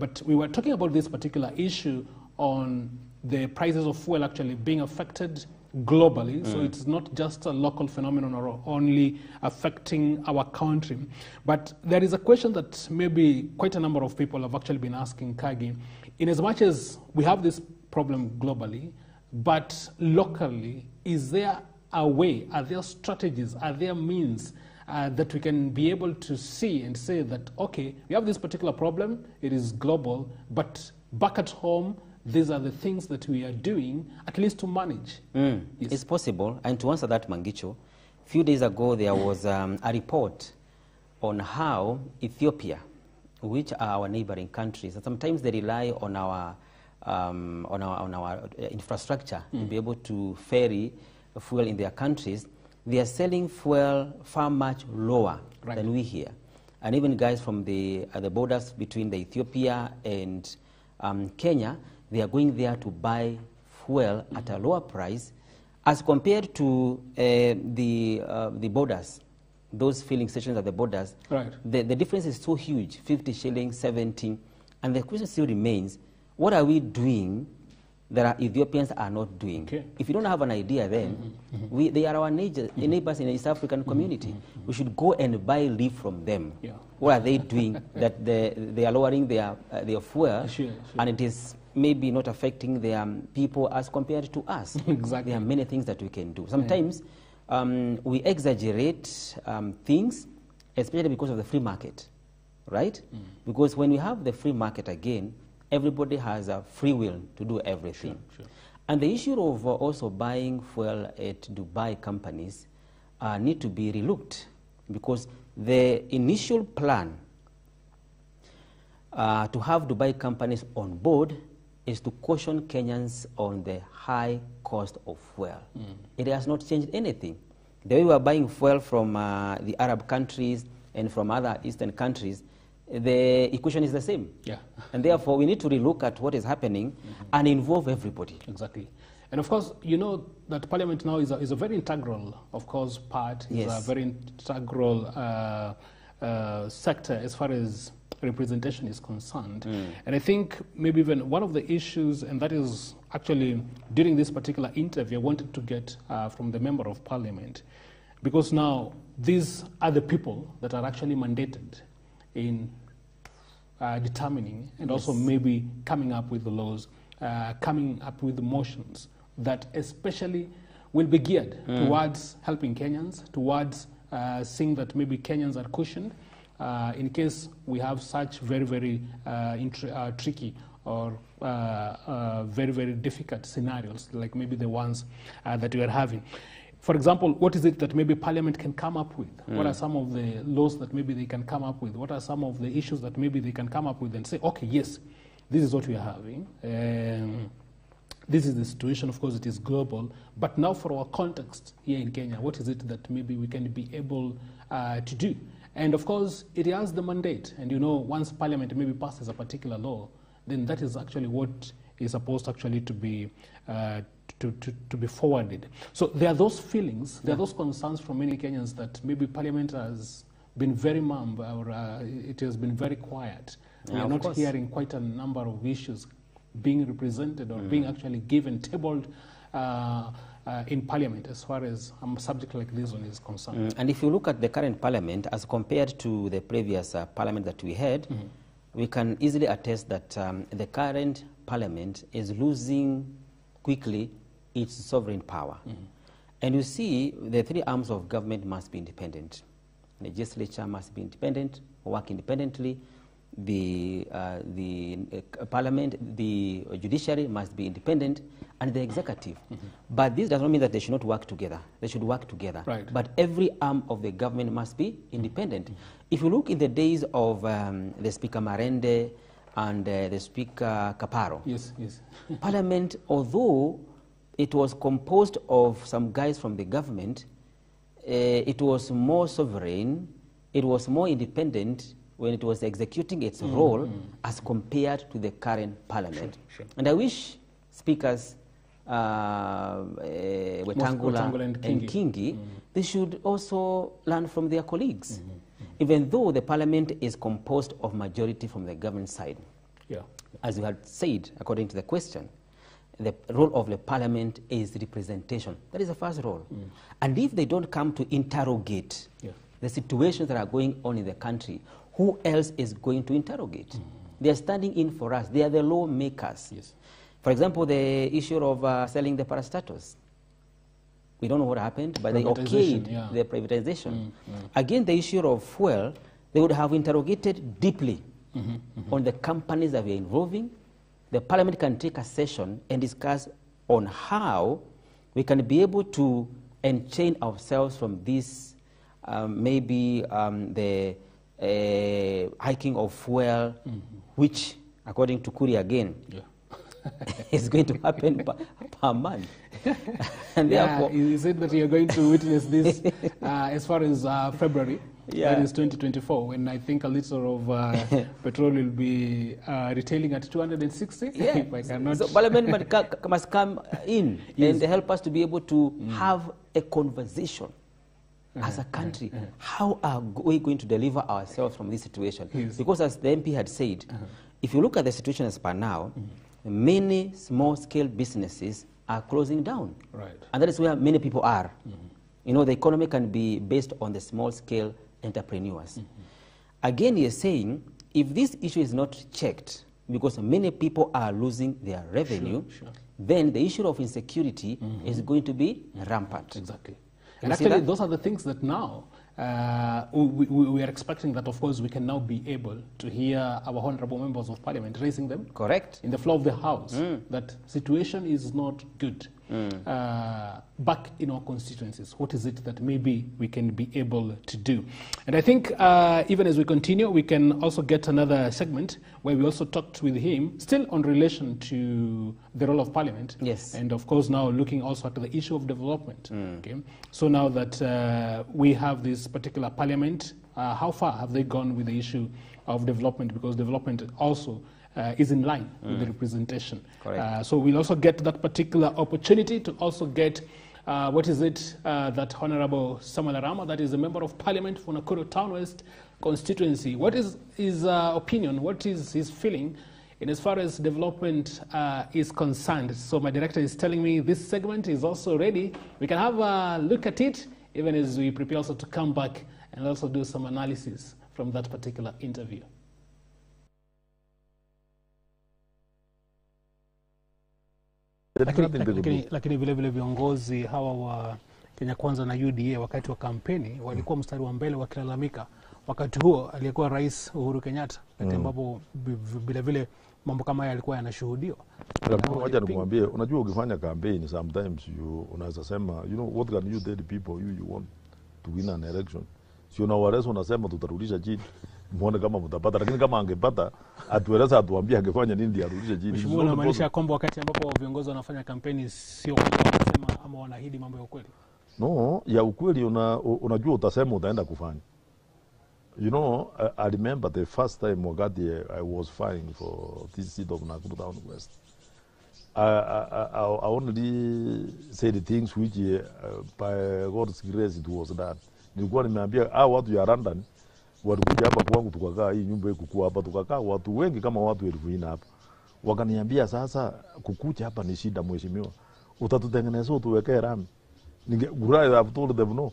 but we were talking about this particular issue on the prices of fuel actually being affected globally. So it's not just a local phenomenon or only affecting our country. But there is a question that maybe quite a number of people have actually been asking Kagi, in as much as we have this problem globally, but locally, is there a way, are there strategies, are there means that we can be able to see and say that, okay, we have this particular problem, it is global, but back at home, these are the things that we are doing, at least to manage. Yes. It's possible. And to answer that, Mangicho, a few days ago there was a report on how Ethiopia, which are our neighboring countries, and sometimes they rely on our infrastructure to be able to ferry fuel in their countries. They are selling fuel far much lower than we here. And even guys from the borders between the Ethiopia and Kenya, they are going there to buy fuel at a lower price as compared to the borders, those filling stations at the borders. The difference is so huge, 50 shillings, 70. And the question still remains, what are we doing that our Ethiopians are not doing? If you don't have an idea, then they are our neighbors in the East African community. We should go and buy leaf from them. What are they doing that they are lowering their fuel, and it is maybe not affecting their people as compared to us? There are many things that we can do. Sometimes we exaggerate things, especially because of the free market, right? Because when we have the free market again, everybody has a free will to do everything. And the issue of also buying fuel at Dubai companies need to be relooked, because the initial plan to have Dubai companies on board is to caution Kenyans on the high cost of fuel. It has not changed anything. The way we are buying fuel from the Arab countries and from other Eastern countries, the equation is the same. And therefore, we need to relook at what is happening and involve everybody. Exactly. And of course, you know that Parliament now is a very integral, of course, part. It's a very integral sector as far as representation is concerned. And I think maybe even one of the issues, and that is actually during this particular interview, I wanted to get from the Member of Parliament, because now these are the people that are actually mandated in determining and also maybe coming up with the laws, coming up with the motions that especially will be geared towards helping Kenyans, towards seeing that maybe Kenyans are cushioned in case we have such very, very tricky or very, very difficult scenarios like maybe the ones that we are having. For example, what is it that maybe Parliament can come up with? What are some of the laws that maybe they can come up with? What are some of the issues that maybe they can come up with and say, okay, yes, this is what we are having. This is the situation. Of course, it is global. But now for our context here in Kenya, what is it that maybe we can be able to do? And of course, it has the mandate. And you know, once Parliament maybe passes a particular law, then that is actually what is supposed actually to be to be forwarded. So there are those feelings, there are those concerns from many Kenyans that maybe Parliament has been very mum, or it has been very quiet. We are not hearing quite a number of issues being represented or being actually given, tabled in Parliament as far as a subject like this one is concerned. And if you look at the current Parliament as compared to the previous Parliament that we had, we can easily attest that the current Parliament is losing quickly its sovereign power. And you see, the three arms of government must be independent. The legislature must be independent, work independently. The Parliament, the judiciary must be independent, and the executive. But this does not mean that they should not work together. They should work together. But every arm of the government must be independent. If you look in the days of the Speaker Marende and the Speaker Kaparo, Parliament, although it was composed of some guys from the government, it was more sovereign, it was more independent when it was executing its role as compared to the current Parliament. And I wish speakers Wetangula and Kingi, they should also learn from their colleagues. even though the parliament is composed of majority from the government side. Yeah. As you had said, according to the question, the role of the parliament is representation. That is the first role. And if they don't come to interrogate the situations that are going on in the country, who else is going to interrogate? They are standing in for us. They are the lawmakers. Yes. For example, the issue of selling the parastatus. We don't know what happened, but they okayed the privatization. Again, the issue of fuel, they would have interrogated deeply on the companies that were involving. The parliament can take a session and discuss on how we can be able to enchain ourselves from this, maybe the hiking of fuel, which, according to Kuri again, is going to happen per month. And therefore, you said that you're going to witness this as far as February. That is 2024, when I think a liter of petrol will be retailing at 260. If I cannot. So Parliament must come in and help us to be able to have a conversation as a country. How are we going to deliver ourselves from this situation? Because as the MP had said, if you look at the situation as per now, many small-scale businesses are closing down. Right. And that is where many people are. You know, the economy can be based on the small-scale entrepreneurs. Again, he is saying, if this issue is not checked, because many people are losing their revenue, then the issue of insecurity is going to be rampant. Exactly. And actually, those are the things that now we are expecting that, of course, we can now be able to hear our honorable members of parliament raising them. Correct. In the floor of the house, that situation is not good. Back in our constituencies, what is it that maybe we can be able to do? And I think even as we continue, we can also get another segment where we also talked with him, still on relation to the role of parliament. Yes. And of course now looking also at the issue of development. Okay. So now that we have this particular parliament, how far have they gone with the issue of development? Because development also is in line with the representation. So we'll also get that particular opportunity to also get what is it that Honorable Samuel Arama, that is a member of parliament for Nakuru Town West constituency, what is his opinion, what is his feeling in as far as development is concerned? So my director is telling me this segment is also ready. We can have a look at it even as we prepare also to come back and also do some analysis from that particular interview. Lakini vile vile viongozi hawa wa Kenya Kwanza na UDA wakati wa kampeni walikuwa mstari wa mbele wakilalamika. Wakati huo aliyekuwa Rais Uhuru Kenyatta, ambapo vile vile mambo kama haya yalikuwa yanashuhudiwa. Wacha nikwambie, unajua ukifanya campaign sometimes unaweza sema, you know, what can you tell the people you want to win an election? Sio na wareso unasema tutarudisha chini. Muone kama mtapata, lakini kama angepata atueleza, atuambie angefanya nini ndio arudishe chini. Mheshimiwa, unamaanisha kwamba wakati ambapo viongozi wanafanya kampeni sio kwamba wanasema ama wanaahidi mambo ya ukweli? No, ya ukweli unajua utasema utaenda kufanya. You know, I remember the first time wakati I was fighting for this seat of Nakuru Town West. I only said the things which by God's grace it was done. Nilikuwa nimeambia watu ya London walikuja hapa kwangu, tukakaa hii nyumba kukua hapa, tukakaa watu wengi kama watu 1000 hapa. Wakaniambia sasa kukucha hapa ni shida mheshimiwa, utatutengeneza utuwekee rami. Ningegurai I've told them no.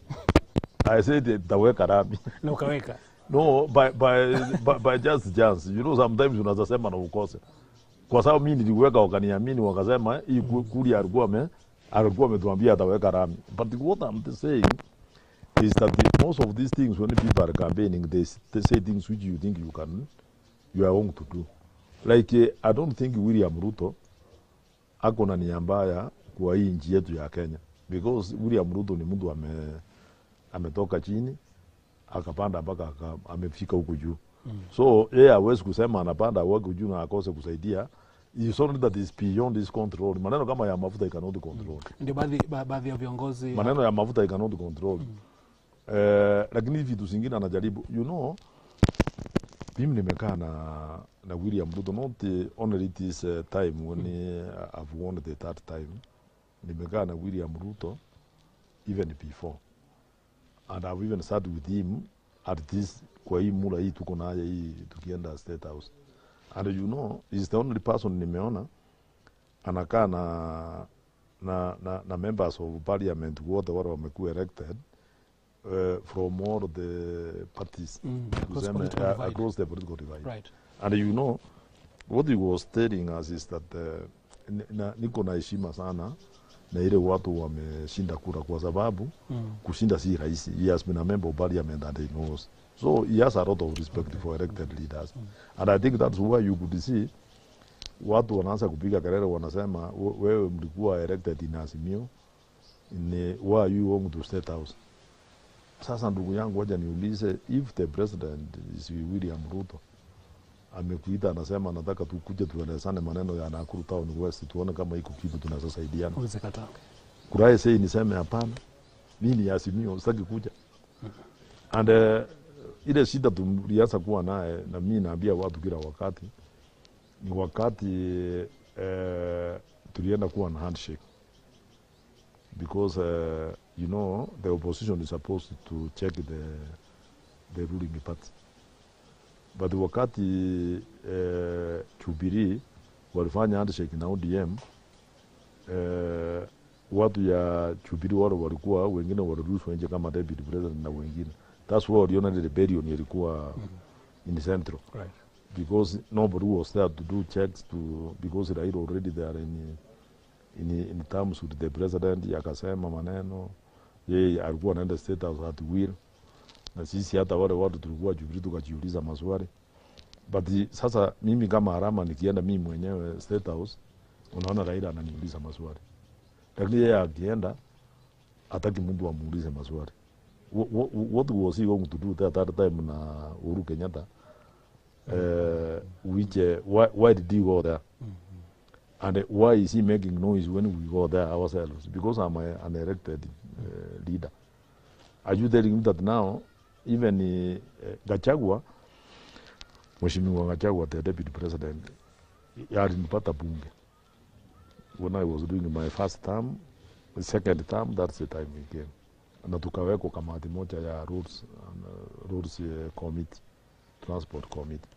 I said taweka rami. Na ukaweka. No, by just chance. You know, sometimes unaweza sema na ukose. Kwa sababu mimi niliweka wakaniamini, wakasema hii kuli alikuwa ametuambia ataweka rami. But what I'm saying is that most of these things, when people are campaigning, they say things which you think you are wrong to do. Like, I don't think William Ruto ako na nia mbaya kwa hii nchi yetu ya Kenya, because William Ruto ni mtu ametoka chini akapanda mpaka amefika huko juu. So yeye hawezi kusema anapanda huko juu na akose kusaidia. It's only that is beyond this control. Maneno kama ya mafuta cannot control. Ndio baadhi ya viongozi maneno ya mafuta cannot control. Lakini vitu zingine anajaribu. You know, mimi nimekaa na William Ruto not only this time when I've won the third time. Nimekaa na William Ruto even before. And I've even started with him at this kwa hii mula hii tuko naye hii tukienda State House. And you know, he's the only person nimeona anakaa na members of parliament wote wale wamekuwa elected from all the parties across the political divide. Right. And you know, what he was telling us is that niko na heshima sana na ile watu wameshinda kura kwa sababu kushinda si rahisi. He has been a member of parliament and he knows. So he has a lot of respect for elected leaders. And I think that's why you could see watu wanaanza kupiga kelele wanasema wewe mlikuwa elected in Azimio, why are you going to State House? Sasa ndugu yangu wacha niulize, if the president is William Ruto amekuita anasema nataka tukuje tuelezane maneno ya Nakuru Town West tuone kama iko kitu tunaweza saidiana. Uwezekana. Kurae sei niseme hapana. Mimi ni Azimio sitaki kuja. And ile shida tulianza kuwa naye na mimi naambia watu kila wakati ni wakati tulienda kuwa na handshake because you know the opposition is supposed to check the ruling party, but wakati Jubilee walifanya handshake na ODM watu ya Jubilee wale walikuwa wengine walirushwa nje kama deputy president na wengine. That's why uliona ile rebellion ilikuwa in the central. Right. Because nobody was there to do checks because they are already there in terms with the president. Yakasema maneno yeye alikuwa anaenda State House at will, na sisi hata wale watu tulikuwa Jubilee tukajiuliza maswali. But sasa mimi kama Harama nikienda mimi mwenyewe State House, unaona Raila ananiuliza maswali, lakini yeye akienda hataki mtu amuulize maswali. What was he going to do that time na Uhuru Kenyatta? Why did he go there? And why is he making noise when we go there ourselves? Because I'm an elected leader. Are you telling him that now, even Gachagua, Mheshimiwa Gachagua, the deputy president, alinipata bunge. When I was doing my first term, the second term, that's the time we came. Na tukaweko kamati moja ya rules committee, transport committee.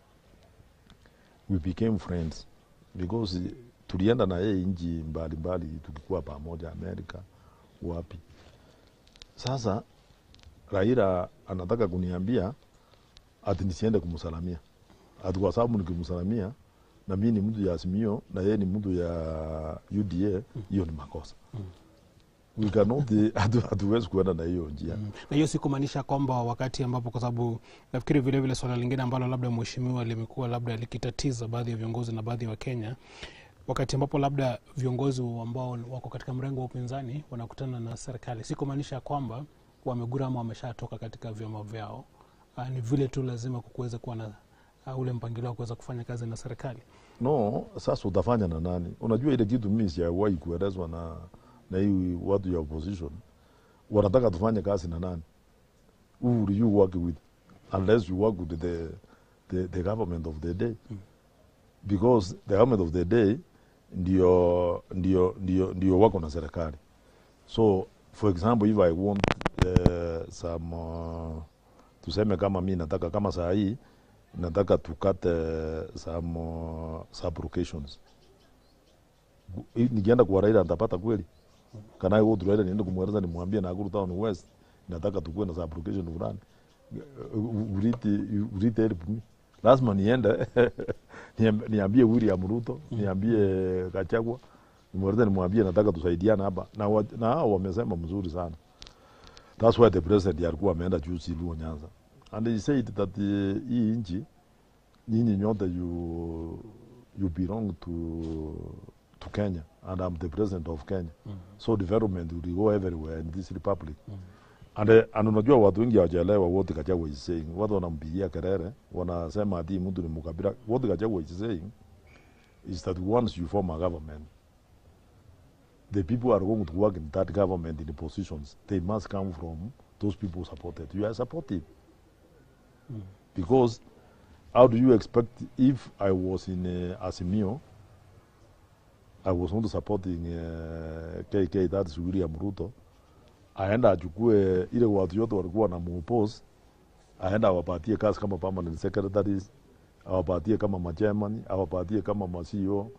We became friends because tulienda na yeye nchi mbalimbali tukikuwa pamoja Amerika wapi. Sasa Raila anataka kuniambia ati nisiende kumsalamia. Ati kwa sababu nikimsalamia na mimi ni mtu ya Azimio na yeye ni mtu ya UDA, hiyo ni makosa. We cannot hatuwezi kuenda na hiyo njia. Na hiyo si kumaanisha kwamba wakati ambapo, kwa sababu nafikiri vile vile swala lingine ambalo labda mheshimiwa limekuwa labda likitatiza baadhi ya viongozi na baadhi ya Wakenya, wakati ambapo labda viongozi ambao wako katika mrengo wa upinzani wanakutana na serikali, si kumaanisha kwamba wamegura ama wameshatoka katika vyama vyao. Ni vile tu lazima kuweze kuwa na ule mpangilio wa kuweza kufanya kazi na serikali. No, sasa utafanya na nani? Unajua ile kitu mimi sijawahi kuelezwa na hii watu ya opposition. Wanataka tufanye kazi na nani? Who will you work with? Unless you work with the government of the day. Because the government of the day ndio wako na serikali. So, for example, if I want some tuseme kama mimi nataka kama saa hii nataka tukate some sub-locations. Nikienda kwa Raila nitapata kweli? Kana hiyo watu Raila niende kumweleza nimwambie Nakuru Town West nataka tukue na sub-location fulani. Urite help me. Lazima niende niambie William Ruto, niambie Gachagua, nimwambie nataka tusaidiane hapa. Na hao wamesema mzuri sana. That's why the president alikuwa ameenda juzi Luo Nyanza. And he said that hii nchi nyinyi nyote you belong to Kenya and I'm the president of Kenya. So development will go everywhere in this republic. And unajua watu wengi hawajaelewa what Gachagua is saying. Watu wanampigia kelele, wanasema ati mtu ni mkabila. What Gachagua is saying is that once you form a government, the people are going to work in that government in the positions. They must come from those people supported. You are supported. Because how do you expect if I was in Azimio, I was not supporting KK, that's William Ruto, aenda achukue ile watu yote walikuwa na muoppose, aenda awapatie kazi kama permanent secretaries, awapatie kama machairman, awapatie kama ma-CEO.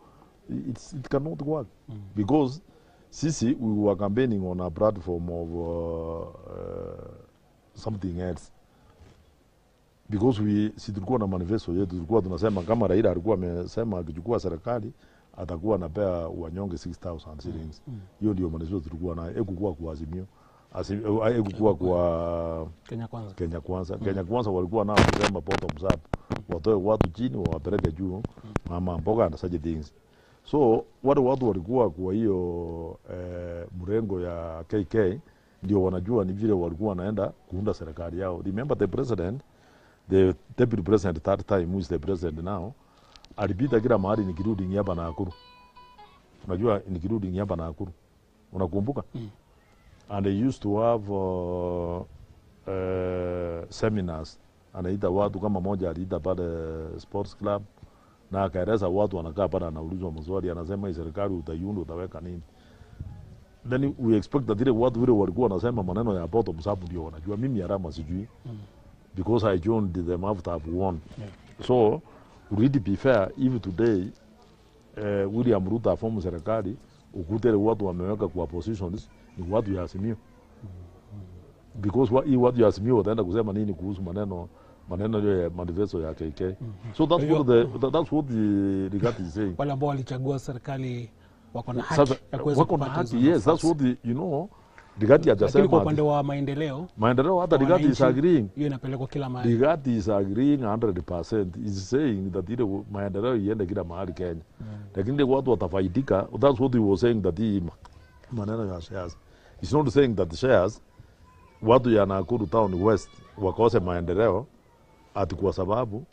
It cannot work because sisi we were campaigning on a platform of something else. Because si tulikuwa na manifesto yetu, tulikuwa tunasema kama Raila alikuwa amesema akichukua serikali atakuwa anapea wanyonge 6,000 shillings. Hiyo ndio manifesto tulikuwa nayo, haikuwa kwa Azimio. Haikuwa kwa Kenya Kwanza. Kenya Kwanza walikuwa nao kusema bottom up, watoe watu chini wawapeleke juu, mama mboga na such things. So wale watu walikuwa kwa hiyo mrengo ya KK ndio wanajua ni vile walikuwa wanaenda kuunda serikali yao. Remember the deputy president that time, who is the president now, alipita kila mahali nikirudi hapa na Nakuru. Unajua nikirudi hapa na Nakuru. Unakumbuka? And they used to have seminars. Anaita watu kama moja aliita pale sports club na akaeleza watu wanakaa pale, anaulizwa maswali, anasema hii serikali utaiunda utaweka nini. Then we expect that ile watu vile walikuwa wanasema maneno ya bottom up ndio wanajua. Mimi harama sijui because I joined them after I've won. So would it be fair if today William Ruto afomu serikali ukute watu wameweka kwa positions ni watu ya Azimio? Because watu ya Azimio wataenda kusema nini kuhusu maneno ya manifesto ya KK. So that's what the Rigathi is saying. Wale ambao walichagua serikali wako na haki ya kuweza kupata. Yes, that's what Rigathi hajasema. Kwa upande wa maendeleo hata Rigathi is agreeing. Hiyo inapelekwa kila mahali. Rigathi is agreeing 100%. Is saying that ile maendeleo iende kila mahali Kenya. Lakini watu watafaidika. That's what he was saying, that maneno ya shares. It's not saying that the shares watu ya Nakuru Town West wakose maendeleo ati kwa sababu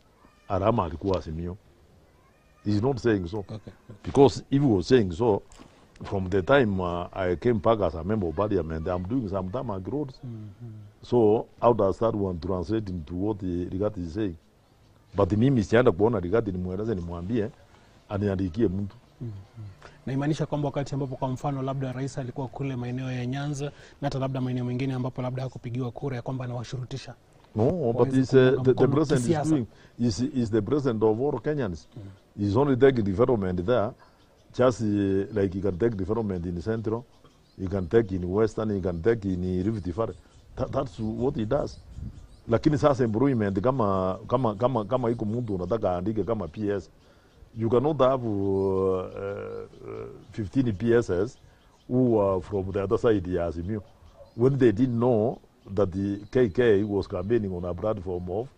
Arama alikuwa Azimio. He's not saying so. Because if he was saying so, from the time I came back as a member of parliament, I'm doing some tarmac roads. So how does that one translate into what Rigathi is saying? But mimi sienda kuona Rigathi nimweleze nimwambie aniandikie mtu. Na imaanisha kwamba wakati ambapo kwa mfano labda rais alikuwa kule maeneo ya Nyanza na hata labda maeneo mengine ambapo labda hakupigiwa kura ya kwamba anawashurutisha. No, but the president is the president of all Kenyans. He's only taking development there, just like he can take development in the central, he can take in western, he can take in Rift Valley. That's what he does. Lakini sasa employment kama iko mtu unataka andike kama PS, you cannot have 15 PSs who are from the other side ya Azimio when they didn't know that the KK was campaigning on a platform of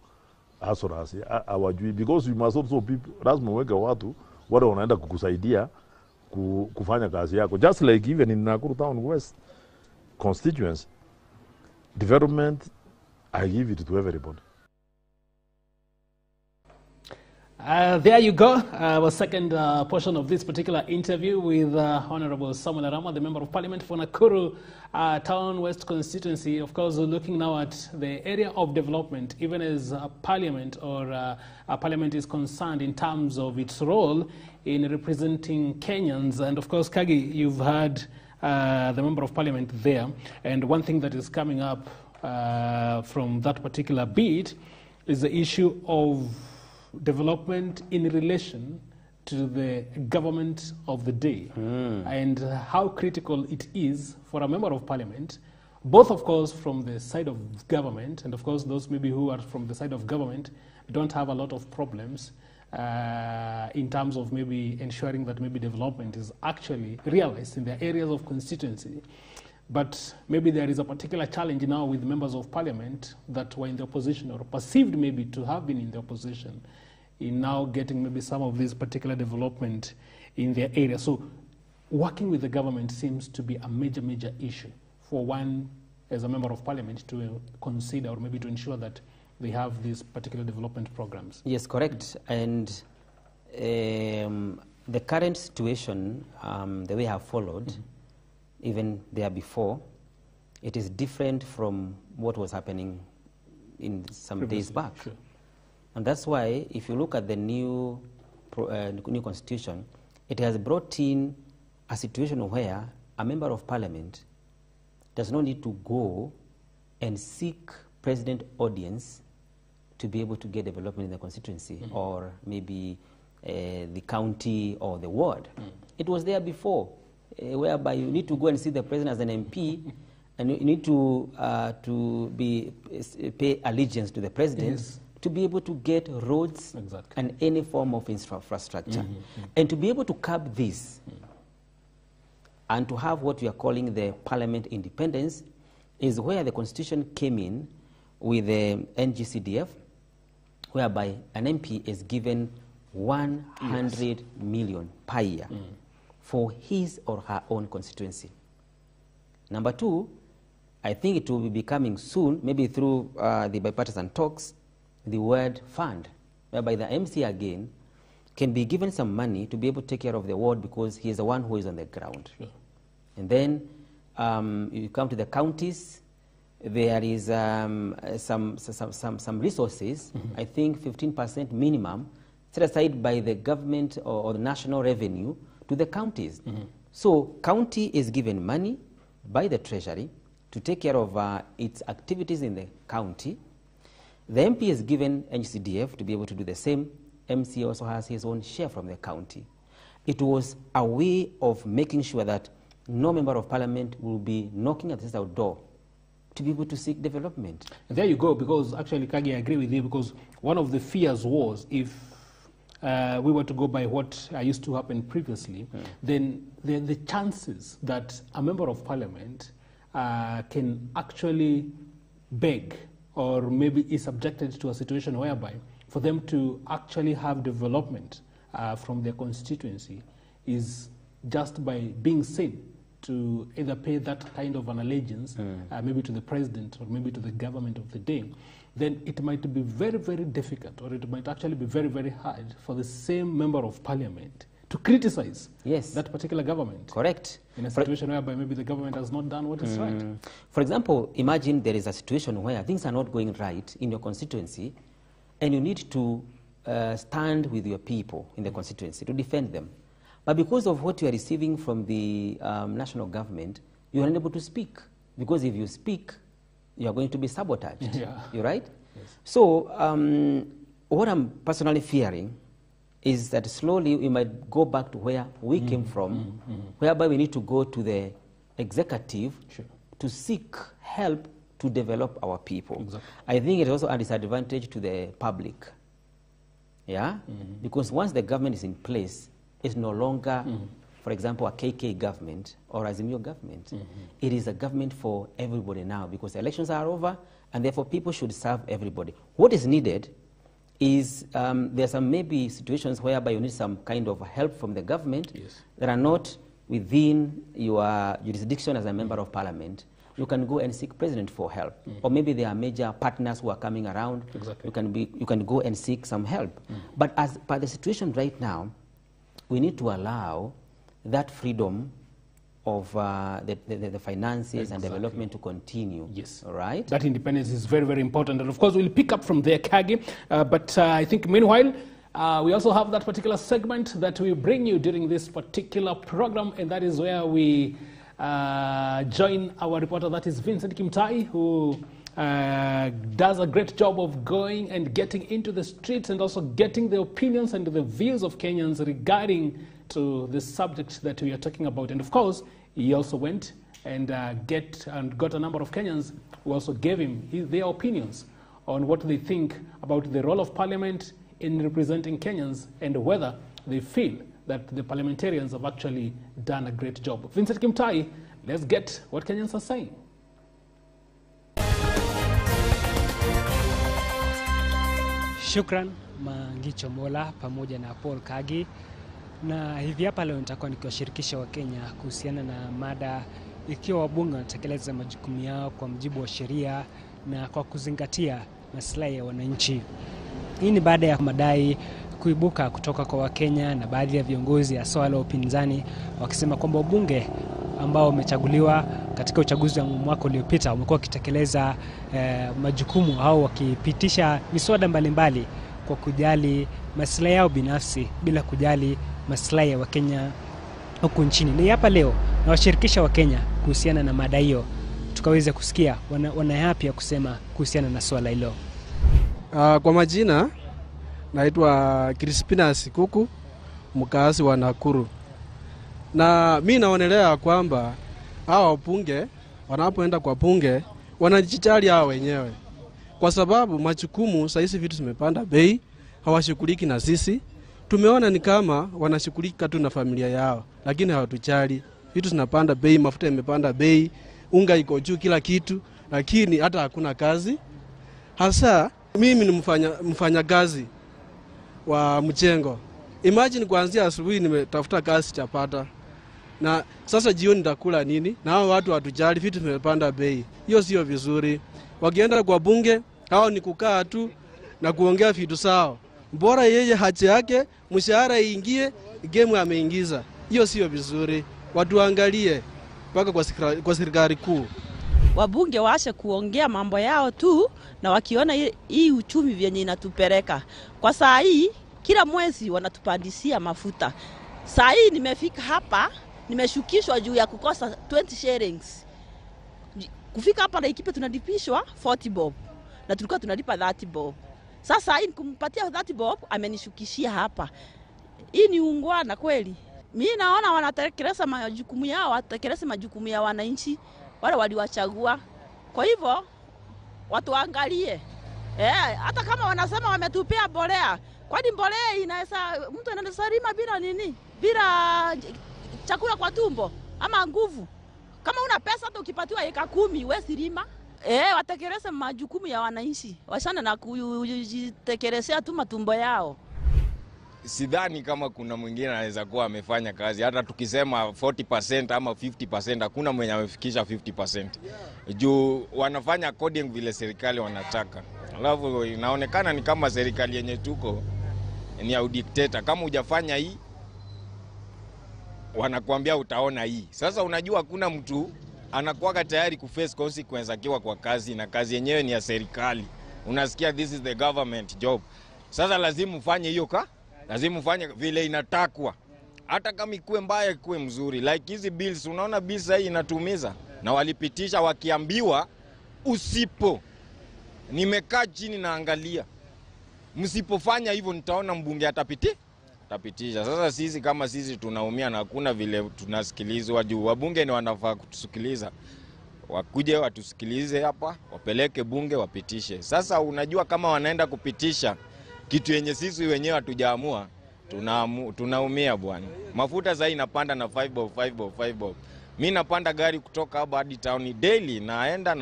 Asorasi. Because you must also lazima weke watu wale wanaenda kukusaidia kufanya kazi yako. Just like even in Nakuru Town West constituency, development, I give it to everybody. There you go, our second portion of this particular interview with Honorable Samuel Arama, the Member of Parliament for Nakuru Town West constituency. Of course, looking now at the area of development, even as Parliament or Parliament is concerned in terms of its role in representing Kenyans. And of course, Kagi, you've had the Member of Parliament there. And one thing that is coming up from that particular bit is the issue of development in relation to the government of the day and how critical it is for a member of parliament, both of course from the side of government, and of course those maybe who are from the side of government don't have a lot of problems in terms of maybe ensuring that maybe development is actually realized in their areas of constituency. But maybe there is a particular challenge now with members of parliament that were in the opposition or perceived maybe to have been in the opposition in now getting maybe some of this particular development in their area. So working with the government seems to be a major, major issue for one as a member of parliament to consider or maybe to ensure that they have these particular development programs. Yes, correct. And the current situation, the way I have followed, even there before, it is different from what was happening in some days back. Sure. And that's why, if you look at the new constitution, it has brought in a situation where a member of parliament does not need to go and seek president audience to be able to get development in the constituency or maybe the county or the ward. It was there before, whereby you need to go and see the president as an MP, and you need to pay allegiance to the president to be able to get roads and any form of infrastructure. And to be able to curb this and to have what we are calling the parliament independence is where the constitution came in with the NGCDF, whereby an MP is given 100 million per year for his or her own constituency. Number two, I think it will be becoming soon, maybe through the bipartisan talks, the word fund, whereby the MC again can be given some money to be able to take care of the ward because he is the one who is on the ground. And then you come to the counties, there is some resources, I think 15% minimum, set aside by the government or the national revenue to the counties. So county is given money by the treasury to take care of its activities in the county. The MP is given NGCDF to be able to do the same. MC also has his own share from the county. It was a way of making sure that no member of parliament will be knocking at this door to be able to seek development. And there you go, because actually, Kagi, I agree with you, because one of the fears was if we were to go by what used to happen previously, then the chances that a member of parliament can actually beg or maybe is subjected to a situation whereby for them to actually have development from their constituency is just by being seen to either pay that kind of an allegiance, maybe to the president or maybe to the government of the day, then it might be very, very difficult, or it might actually be very, very hard for the same member of parliament to criticize that particular government. Correct. In a situation whereby maybe the government has not done what is right. For example, imagine there is a situation where things are not going right in your constituency, and you need to stand with your people in the constituency to defend them. But because of what you are receiving from the national government, you are unable to speak. Because if you speak, you are going to be sabotaged. You're right? Yes. So what I'm personally fearing is that slowly we might go back to where we came from, whereby we need to go to the executive to seek help to develop our people. I think it is also a disadvantage to the public. Because once the government is in place, it's no longer, for example, a KK government or a Azimio government. It is a government for everybody now because elections are over, and therefore people should serve everybody. What is needed is there are some maybe situations whereby you need some kind of help from the government that are not within your jurisdiction as a member of parliament. You can go and seek president for help. Or maybe there are major partners who are coming around. You can go and seek some help. But as per the situation right now, we need to allow that freedom of the finances and development to continue. Yes. All right? That independence is very, very important. And of course, we'll pick up from there, Kagi. But I think meanwhile, we also have that particular segment that we bring you during this particular program, and that is where we join our reporter, that is Vincent Kimtai, who does a great job of going and getting into the streets and also getting the opinions and the views of Kenyans regarding to the subject that we are talking about. And of course, he also went and got a number of Kenyans who also gave him their opinions on what they think about the role of parliament in representing Kenyans and whether they feel that the parliamentarians have actually done a great job. Vincent Kimtai, let's get what Kenyans are saying. Shukran Mangicho Mola pamoja na Paul Kagi, na hivi hapa leo nitakuwa nikiwashirikisha Wakenya kuhusiana na mada ikiwa wabunge wanatekeleza majukumu yao kwa mujibu wa sheria na kwa kuzingatia maslahi ya wananchi. Hii ni baada ya madai kuibuka kutoka kwa Wakenya na baadhi ya viongozi hasa wale wa upinzani wakisema kwamba wabunge ambao wamechaguliwa katika uchaguzi wa mwaka uliopita wamekuwa wakitekeleza majukumu au wakipitisha miswada mbalimbali kwa kujali maslahi yao binafsi bila kujali maslahi ya Wakenya huku nchini. Ni hapa leo na washirikisha Wakenya kuhusiana na mada hiyo, tukaweza kusikia wana yapi ya kusema kuhusiana na swala hilo. Kwa majina naitwa Crispinus Kuku, mkazi wa Nakuru. Na mimi naonelea kwamba hawa wabunge wanapoenda kwa bunge wanajijali hao wenyewe. Kwa sababu majukumu sasa vitu zimepanda bei, hawashughuliki na sisi. Tumeona ni kama wanashughulika tu na familia yao, lakini hawatujali. Vitu zinapanda bei, mafuta yamepanda bei, unga iko juu, kila kitu, lakini hata hakuna kazi. Hasa mimi ni mfanya kazi wa mjengo. Imagine kuanzia asubuhi nimetafuta kazi sijapata. Na sasa jioni nitakula nini? Na hao watu hatujali, vitu vimepanda bei. Hiyo sio vizuri. Wakienda kwa bunge, hao ni kukaa tu na kuongea vitu sawa. Bora yeye haja yake, mshahara iingie, game ameingiza. Hiyo sio vizuri. Watu angalie mpaka kwa serikali kuu. Wabunge waache kuongea mambo yao tu, na wakiona hii uchumi vyenye inatupeleka. Kwa saa hii kila mwezi wanatupandisia mafuta. Saa hii nimefika hapa, nimeshukishwa juu ya kukosa 20 shillings. Kufika hapa na ikipe tunalipishwa 40 bob. Na tulikuwa tunalipa 30 bob. Sasa hii kumpatia 30 bob amenishukishia hapa. Hii ni ungwana kweli. Mimi naona wanatekeleza majukumu yao, watekeleze majukumu ya wananchi wale waliwachagua. Kwa hivyo watu waangalie. Hata kama wanasema wametupea mbolea, kwani mbolea inaweza mtu anaweza lima bila nini? Bila chakula kwa tumbo ama nguvu. Kama una pesa hata ukipatiwa eka 10 wewe lima. Watekeleze majukumu ya wananchi. Washana na kujitekelezea tu matumbo yao. Sidhani kama kuna mwingine anaweza kuwa amefanya kazi. Hata tukisema 40% ama 50%, hakuna mwenye amefikisha 50%. Juu wanafanya according vile serikali wanataka. Alafu inaonekana ni kama serikali yenye tuko ni ya udikteta. Kama hujafanya hii, wanakuambia utaona hii. Sasa unajua hakuna mtu anakuwa tayari kuface consequence akiwa kwa kazi, na kazi yenyewe ni ya serikali. Unasikia this is the government job. Sasa lazima ufanye hiyo lazima ufanye vile inatakwa. Hata kama ikuwe mbaya ikuwe mzuri. Like hizi bills, unaona bills hii inatumiza. Na walipitisha wakiambiwa usipo. Nimekaa chini naangalia. Msipofanya hivyo nitaona mbunge atapitisha. Sasa sisi kama sisi tunaumia na hakuna vile tunasikilizwa juu. Wabunge ni wanafaa kutusikiliza. Wakuje watusikilize hapa, wapeleke bunge wapitishe. Sasa unajua kama wanaenda kupitisha kitu yenye sisi wenyewe hatujaamua, tunaumia bwana. Mafuta sasa inapanda na 5 bob. Mimi napanda gari kutoka hapa hadi town daily, naenda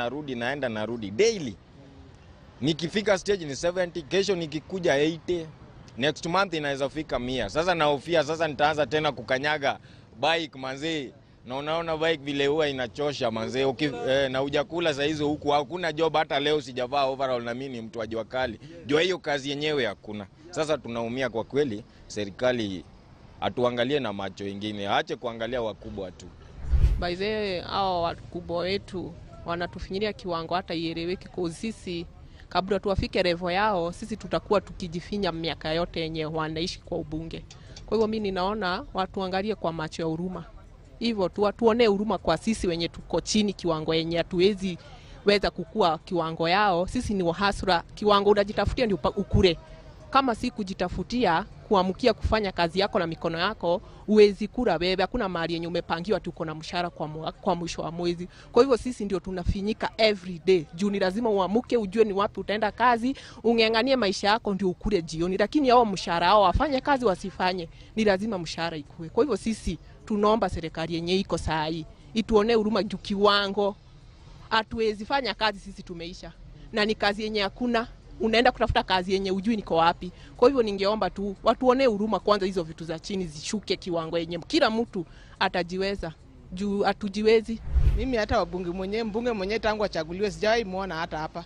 narudi daily. Nikifika stage ni 70, kesho nikikuja 80, next month inaweza fika 100. Sasa nahofia sasa nitaanza tena kukanyaga bike manzee. Na unaona bike vile huwa inachosha manzee. Na hujakula saa hizo huku, hakuna job, hata leo sijavaa overall na mimi ni mtu wa jua kali. Jua hiyo kazi yenyewe hakuna. Sasa tunaumia kwa kweli. Serikali atuangalie na macho mengine, aache kuangalia wakubwa tu. By the way, hao wakubwa wetu wanatufinyilia kiwango hata ieleweki kwa sisi. Kabla tuwafike level yao, sisi tutakuwa tukijifinya miaka yote yenye wanaishi kwa ubunge. Kwa hivyo mimi ninaona watu angalie kwa macho ya huruma. Hivyo tuone huruma kwa sisi wenye tuko chini kiwango yenye hatuwezi weza kukua kiwango yao. Sisi ni wahasura, kiwango unajitafutia ndio ukure. Kama si kujitafutia, kuamkia kufanya kazi yako na mikono yako, uwezi kula wewe. Hakuna mahali yenye umepangiwa tuko na mshahara kwa mwisho wa mwezi. Kwa hivyo sisi ndio tunafinyika every day. Juu ni lazima uamuke, ujue ni wapi utaenda kazi, ungenganie maisha yako ndio ukule jioni. Lakini hao mshahara hao wafanye kazi wasifanye, ni lazima mshahara ikue. Kwa hivyo sisi tunaomba serikali yenye iko saa hii ituone huruma juu kiwango. Hatuwezi fanya kazi sisi tumeisha. Na ni kazi yenye hakuna, unaenda kutafuta kazi yenye ujui niko wapi. Kwa hivyo ningeomba tu watuone huruma kwanza, hizo vitu za chini zishuke kiwango yenye kila mtu atajiweza. Juu hatujiwezi. Mimi hata mbunge mwenyewe tangu achaguliwe sijawahi muona hata hapa.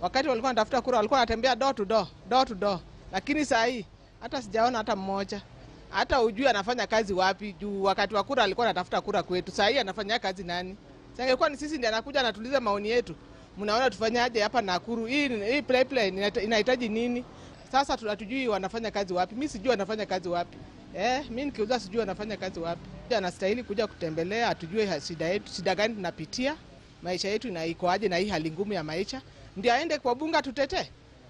Wakati walikuwa wanatafuta kura walikuwa wanatembea door to door. Lakini saa hii hata sijaona hata mmoja. Hata ujui anafanya kazi wapi juu wakati wa kura alikuwa anatafuta kura kwetu. Saa hii anafanya kazi nani? Sasa ingekuwa ni sisi ndiye anakuja anatuliza maoni yetu. Mnaona tufanyaje hapa Nakuru? Hii pipeline inahitaji nini? Sasa tunatujui wanafanya kazi wapi? Mimi sijui wanafanya kazi wapi. Mimi nikiuza sijui wanafanya kazi wapi. Anastahili kuja kutembelea atujue shida yetu, shida gani tunapitia, maisha yetu iko aje na hii hali ngumu ya maisha. Ndio aende kwa bunge tutetee.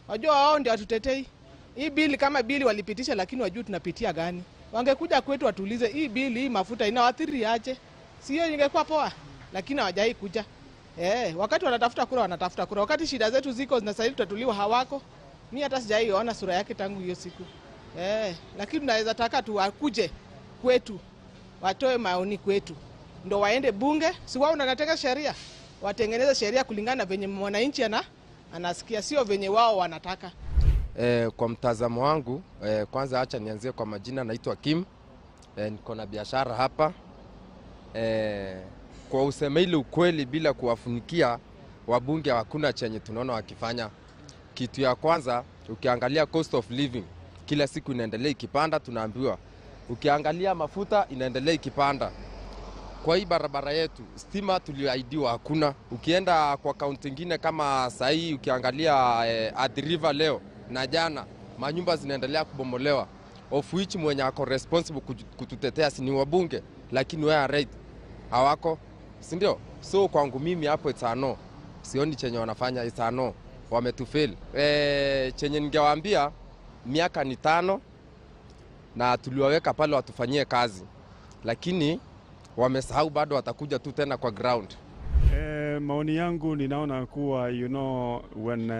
Wajua wao ndio watutetei. Hii bili kama bili walipitisha, lakini wajua tunapitia gani? Wangekuja kwetu watuulize hii bili, hii mafuta inawaathiri aje? Sio ingekuwa poa, lakini hawajai kuja. Wakati wanatafuta kura, wakati shida zetu ziko zinastahili tutatuliwa hawako. Mimi hata sijai ona sura yake tangu hiyo siku. Lakini tunaweza taka tu wakuje kwetu, watoe maoni kwetu, ndo waende bunge. Si wao wanataka sheria, watengeneze sheria kulingana na venye mwananchi anasikia, sio venye wao wanataka. Kwa mtazamo wangu, kwanza acha nianzie kwa majina. Naitwa Kim, niko na biashara hapa. Kwa useme ile ukweli bila kuwafunikia, wabunge hakuna chenye tunaona wakifanya. Kitu ya kwanza, ukiangalia cost of living kila siku inaendelea ikipanda, tunaambiwa. Ukiangalia mafuta inaendelea ikipanda. Kwa hii barabara yetu, stima tuliahidiwa hakuna. Ukienda kwa kaunti nyingine kama sahi, ukiangalia Athi River leo na jana, manyumba zinaendelea kubomolewa. Of which mwenye ako responsible kututetea si ni wabunge, lakini wao right hawako, si ndio? So kwangu mimi hapo it's a no. Sioni chenye wanafanya, it's a no. Wametufail. Chenye ningewaambia, miaka ni 5 na tuliwaweka pale watufanyie kazi, lakini wamesahau, bado watakuja tu tena kwa ground. Maoni yangu ninaona kuwa when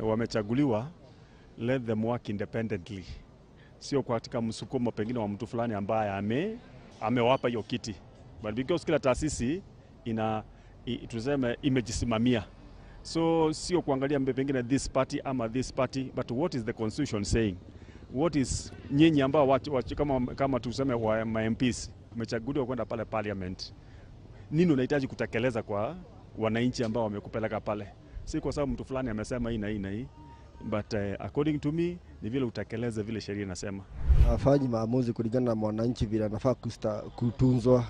wamechaguliwa, let them work independently, sio katika msukumo pengine wa mtu fulani ambaye amewapa hiyo kiti, but because kila taasisi tuseme imejisimamia, so sio kuangalia pengine this party ama this party, but what is the constitution saying, what is nyinyi ambao kama tuseme wa MPs umechaguliwa kwenda pale parliament, nini unahitaji kutekeleza kwa wananchi ambao wamekupeleka pale, si kwa sababu mtu fulani amesema hii na hii na hii, but according to me ni vile utekeleze vile sheria inasema. Hawafanyi maamuzi kulingana na mwananchi vile anafaa kutunzwa,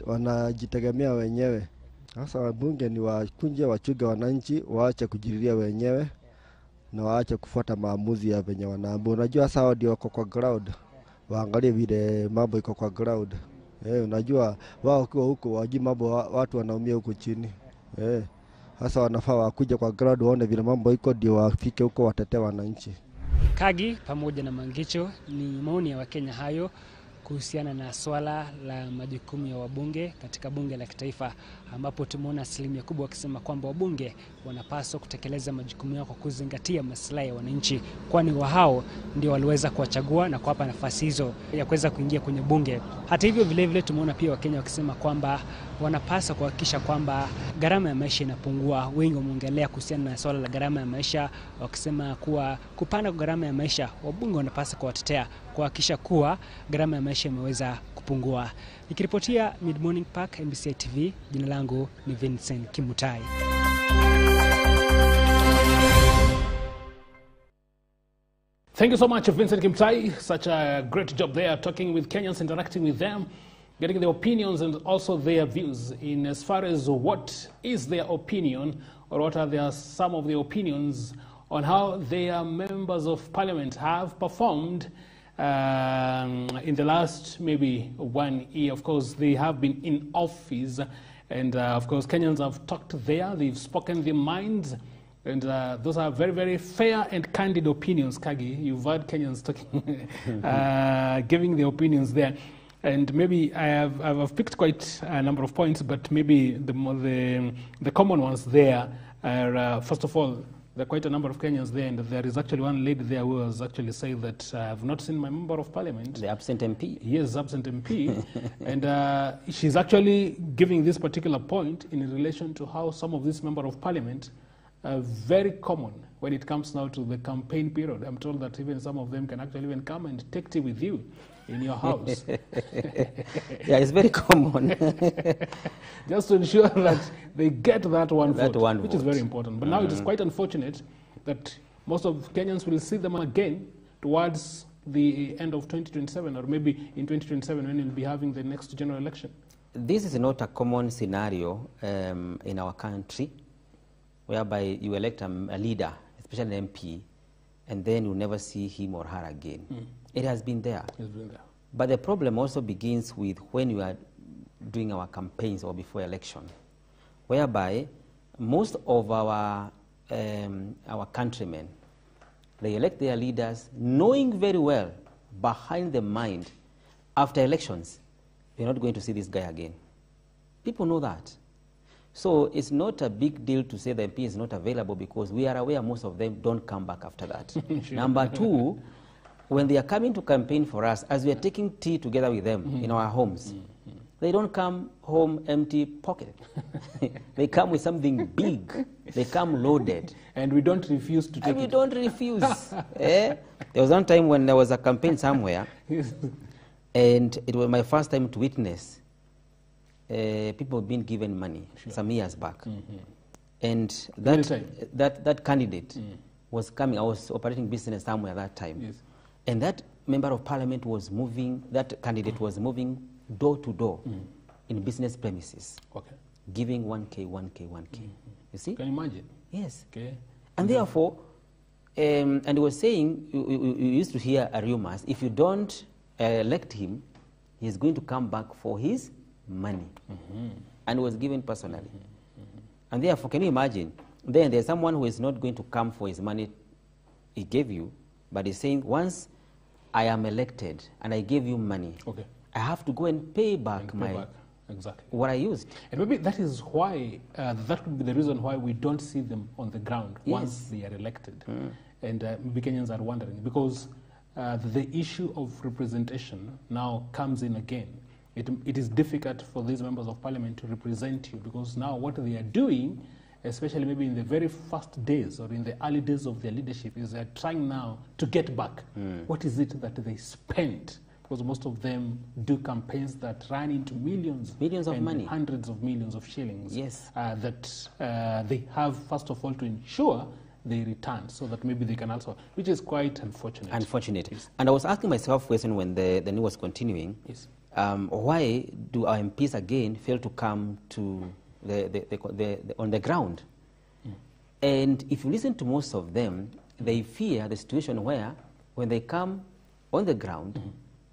wanajitegemea wenyewe. Sasa wabunge ni wakunje wachuge wananchi, waache kujiriria wenyewe na waache kufuata maamuzi ya venye wanaambiwa. Unajua sawa ndio wako kwa ground, waangalie vile mambo iko kwa ground. Unajua wao kwa huko wajui mambo watu wanaumia huko chini. Sasa wanafaa wakuja kwa ground waone vile mambo iko ndio wafike huko watetee wananchi. Kagi pamoja na Mangicho ni maoni ya Wakenya hayo kuhusiana na swala la majukumu ya wabunge katika bunge la kitaifa, ambapo tumeona asilimia kubwa wakisema kwamba wabunge wanapaswa kutekeleza majukumu yao kwa kuzingatia maslahi ya wananchi, kwani wao ndio waliweza kuwachagua na kuwapa nafasi hizo ya kuweza kuingia kwenye bunge. Hata hivyo vile vile tumeona pia Wakenya wakisema kwamba wanapaswa kuhakikisha kwamba gharama ya maisha inapungua. Wengi wameongelea kuhusiana na swala la gharama ya maisha, wakisema kuwa kupanda kwa gharama ya maisha, wabunge wanapaswa kuwatetea kuhakikisha kuwa gharama ya maisha imeweza kupungua. Nikiripotia Mid Morning Park, MBC TV, jina langu ni Vincent Kimutai. Thank you so much, Vincent Kimutai. Such a great job there, talking with Kenyans, interacting with them, getting their opinions and also their views in as far as what is their opinion or what are some of the opinions on how their members of parliament have performed in the last maybe 1 year. Of course, they have been in office, and of course, Kenyans have talked there. They've spoken their minds, and those are very, very fair and candid opinions. Kagi, you've heard Kenyans talking, giving their opinions there. And maybe I've picked quite a number of points, but maybe the common ones there are, first of all, there are quite a number of Kenyans there, and there is actually one lady there who has actually said that I have not seen my member of parliament. The absent MP? Yes, absent MP. And she's actually giving this particular point in relation to how some of these member of parliament are very common when it comes now to the campaign period. I'm told that even some of them can actually even come and take tea with you in your house. Yeah, it's very common. Just to ensure that they get that one That vote, one which vote. is very important. But now it is quite unfortunate that most of Kenyans will see them again towards the end of 2027, or maybe in 2027 when we'll be having the next general election. This is not a common scenario in our country, whereby you elect a leader, especially an MP, and then you never see him or her again. It has been there. It's been there. But the problem also begins with when you are doing our campaigns or before election, whereby most of our countrymen They elect their leaders knowing very well behind the mind, after elections, we're not going to see this guy again. People know that. So it's not a big deal to say the MP is not available, because we are aware most of them don't come back after that. Sure. Number two, when they are coming to campaign for us, as we are taking tea together with them in our homes, they don't come home empty pocket. They come with something big. They come loaded. And we don't refuse to take it. And we don't refuse. There was one time when there was a campaign somewhere, and it was my first time to witness people being given money some years back. And that candidate was coming. I was operating business somewhere that time. Yes. And that member of parliament was moving, that candidate was moving door to door in business premises, giving 1K, 1K, 1K. You see? Can you imagine? Yes. Okay. And therefore, and he was saying, you used to hear rumors, if you don't elect him, he's going to come back for his money. And was given personally. And therefore, can you imagine? Then there's someone who is not going to come for his money he gave you, but he's saying, once I am elected and I gave you money, I have to go and pay back exactly what I used. And maybe that is why, that could be the reason why we don't see them on the ground once they are elected. And maybe Kenyans are wondering, because the issue of representation now comes in again. It is difficult for these members of parliament to represent you, because now what they are doing, especially maybe in the very first days or in the early days of their leadership, is they're trying now to get back. What is it that they spent? Because most of them do campaigns that run into millions of money, hundreds of millions of shillings. Yes. That they have, first of all, to ensure they return, so that maybe they can also, which is quite unfortunate. Unfortunate. Yes. And I was asking myself question when the news was continuing, why do our MPs again fail to come to on the ground? And if you listen to most of them, they fear the situation where when they come on the ground,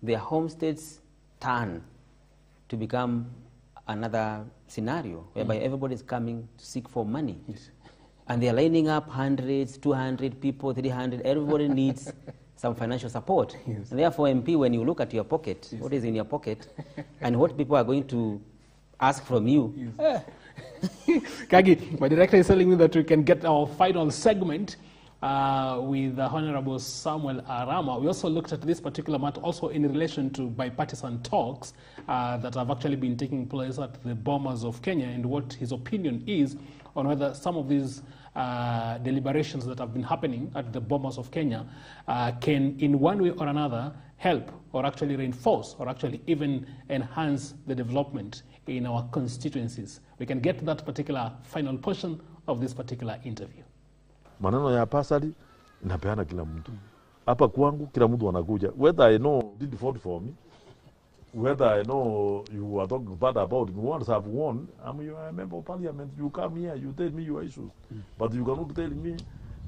their homesteads turn to become another scenario whereby everybody is coming to seek for money. Yes. And they're lining up hundreds, 200 people, 300. Everybody needs some financial support. Yes. And therefore, MP, when you look at your pocket, what is in your pocket, and what people are going to ask from you. Yes. Kagi, my director is telling me that we can get our final segment with Honorable Samuel Arama. We also looked at this particular matter also in relation to bipartisan talks that have actually been taking place at the Bomas of Kenya, and what his opinion is on whether some of these deliberations that have been happening at the Bomas of Kenya can in one way or another help or actually reinforce or actually even enhance the development in our constituencies. We can get to that particular final portion of this particular interview. Maneno ya pasali inapeana kila mtu. Hapa kwangu kila mtu anakuja. Whether I know did vote for me, whether I know you are talking bad about me, once I've won, I'm a member of parliament, you come here, you tell me your issues. But you cannot tell me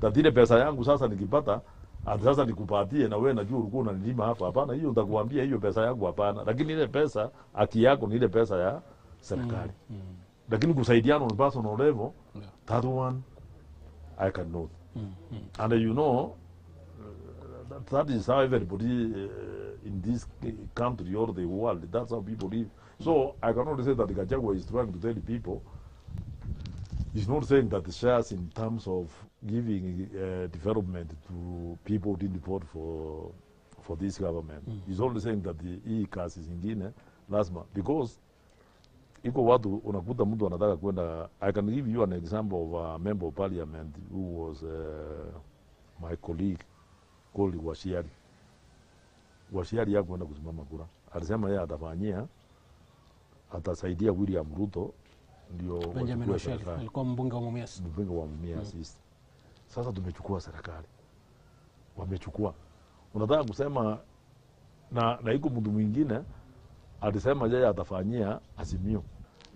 that ile pesa yangu sasa nikipata, ati sasa nikupatie na wewe najua ulikuwa unanilima hapa. Hapana, hiyo nitakwambia hiyo pesa yangu hapana. Lakini ile pesa, haki yako ni ile pesa ya serikali. Lakini kusaidiana on personal level, that one I cannot. And you know, that is how everybody in this country or the world, that's how people live. So I cannot say that the Gachagua is trying to tell people, he's not saying that the shares in terms of giving development to people who didn't vote for this government. He's only saying that the kasi zingine lazima, because iko watu unakuta mtu anataka kwenda. I can give you an example of a member of parliament who was my colleague called Washiari. Washiari ya kwenda kusimama kura. Alisema yeye atafanyia, atasaidia William Ruto ndio Benjamin Oshel alikuwa mbunge wa Mumias. Mbunge wa Mumias. Sasa tumechukua serikali. Wamechukua. Unataka kusema na iko mtu mwingine alisema yeye atafanyia Azimio.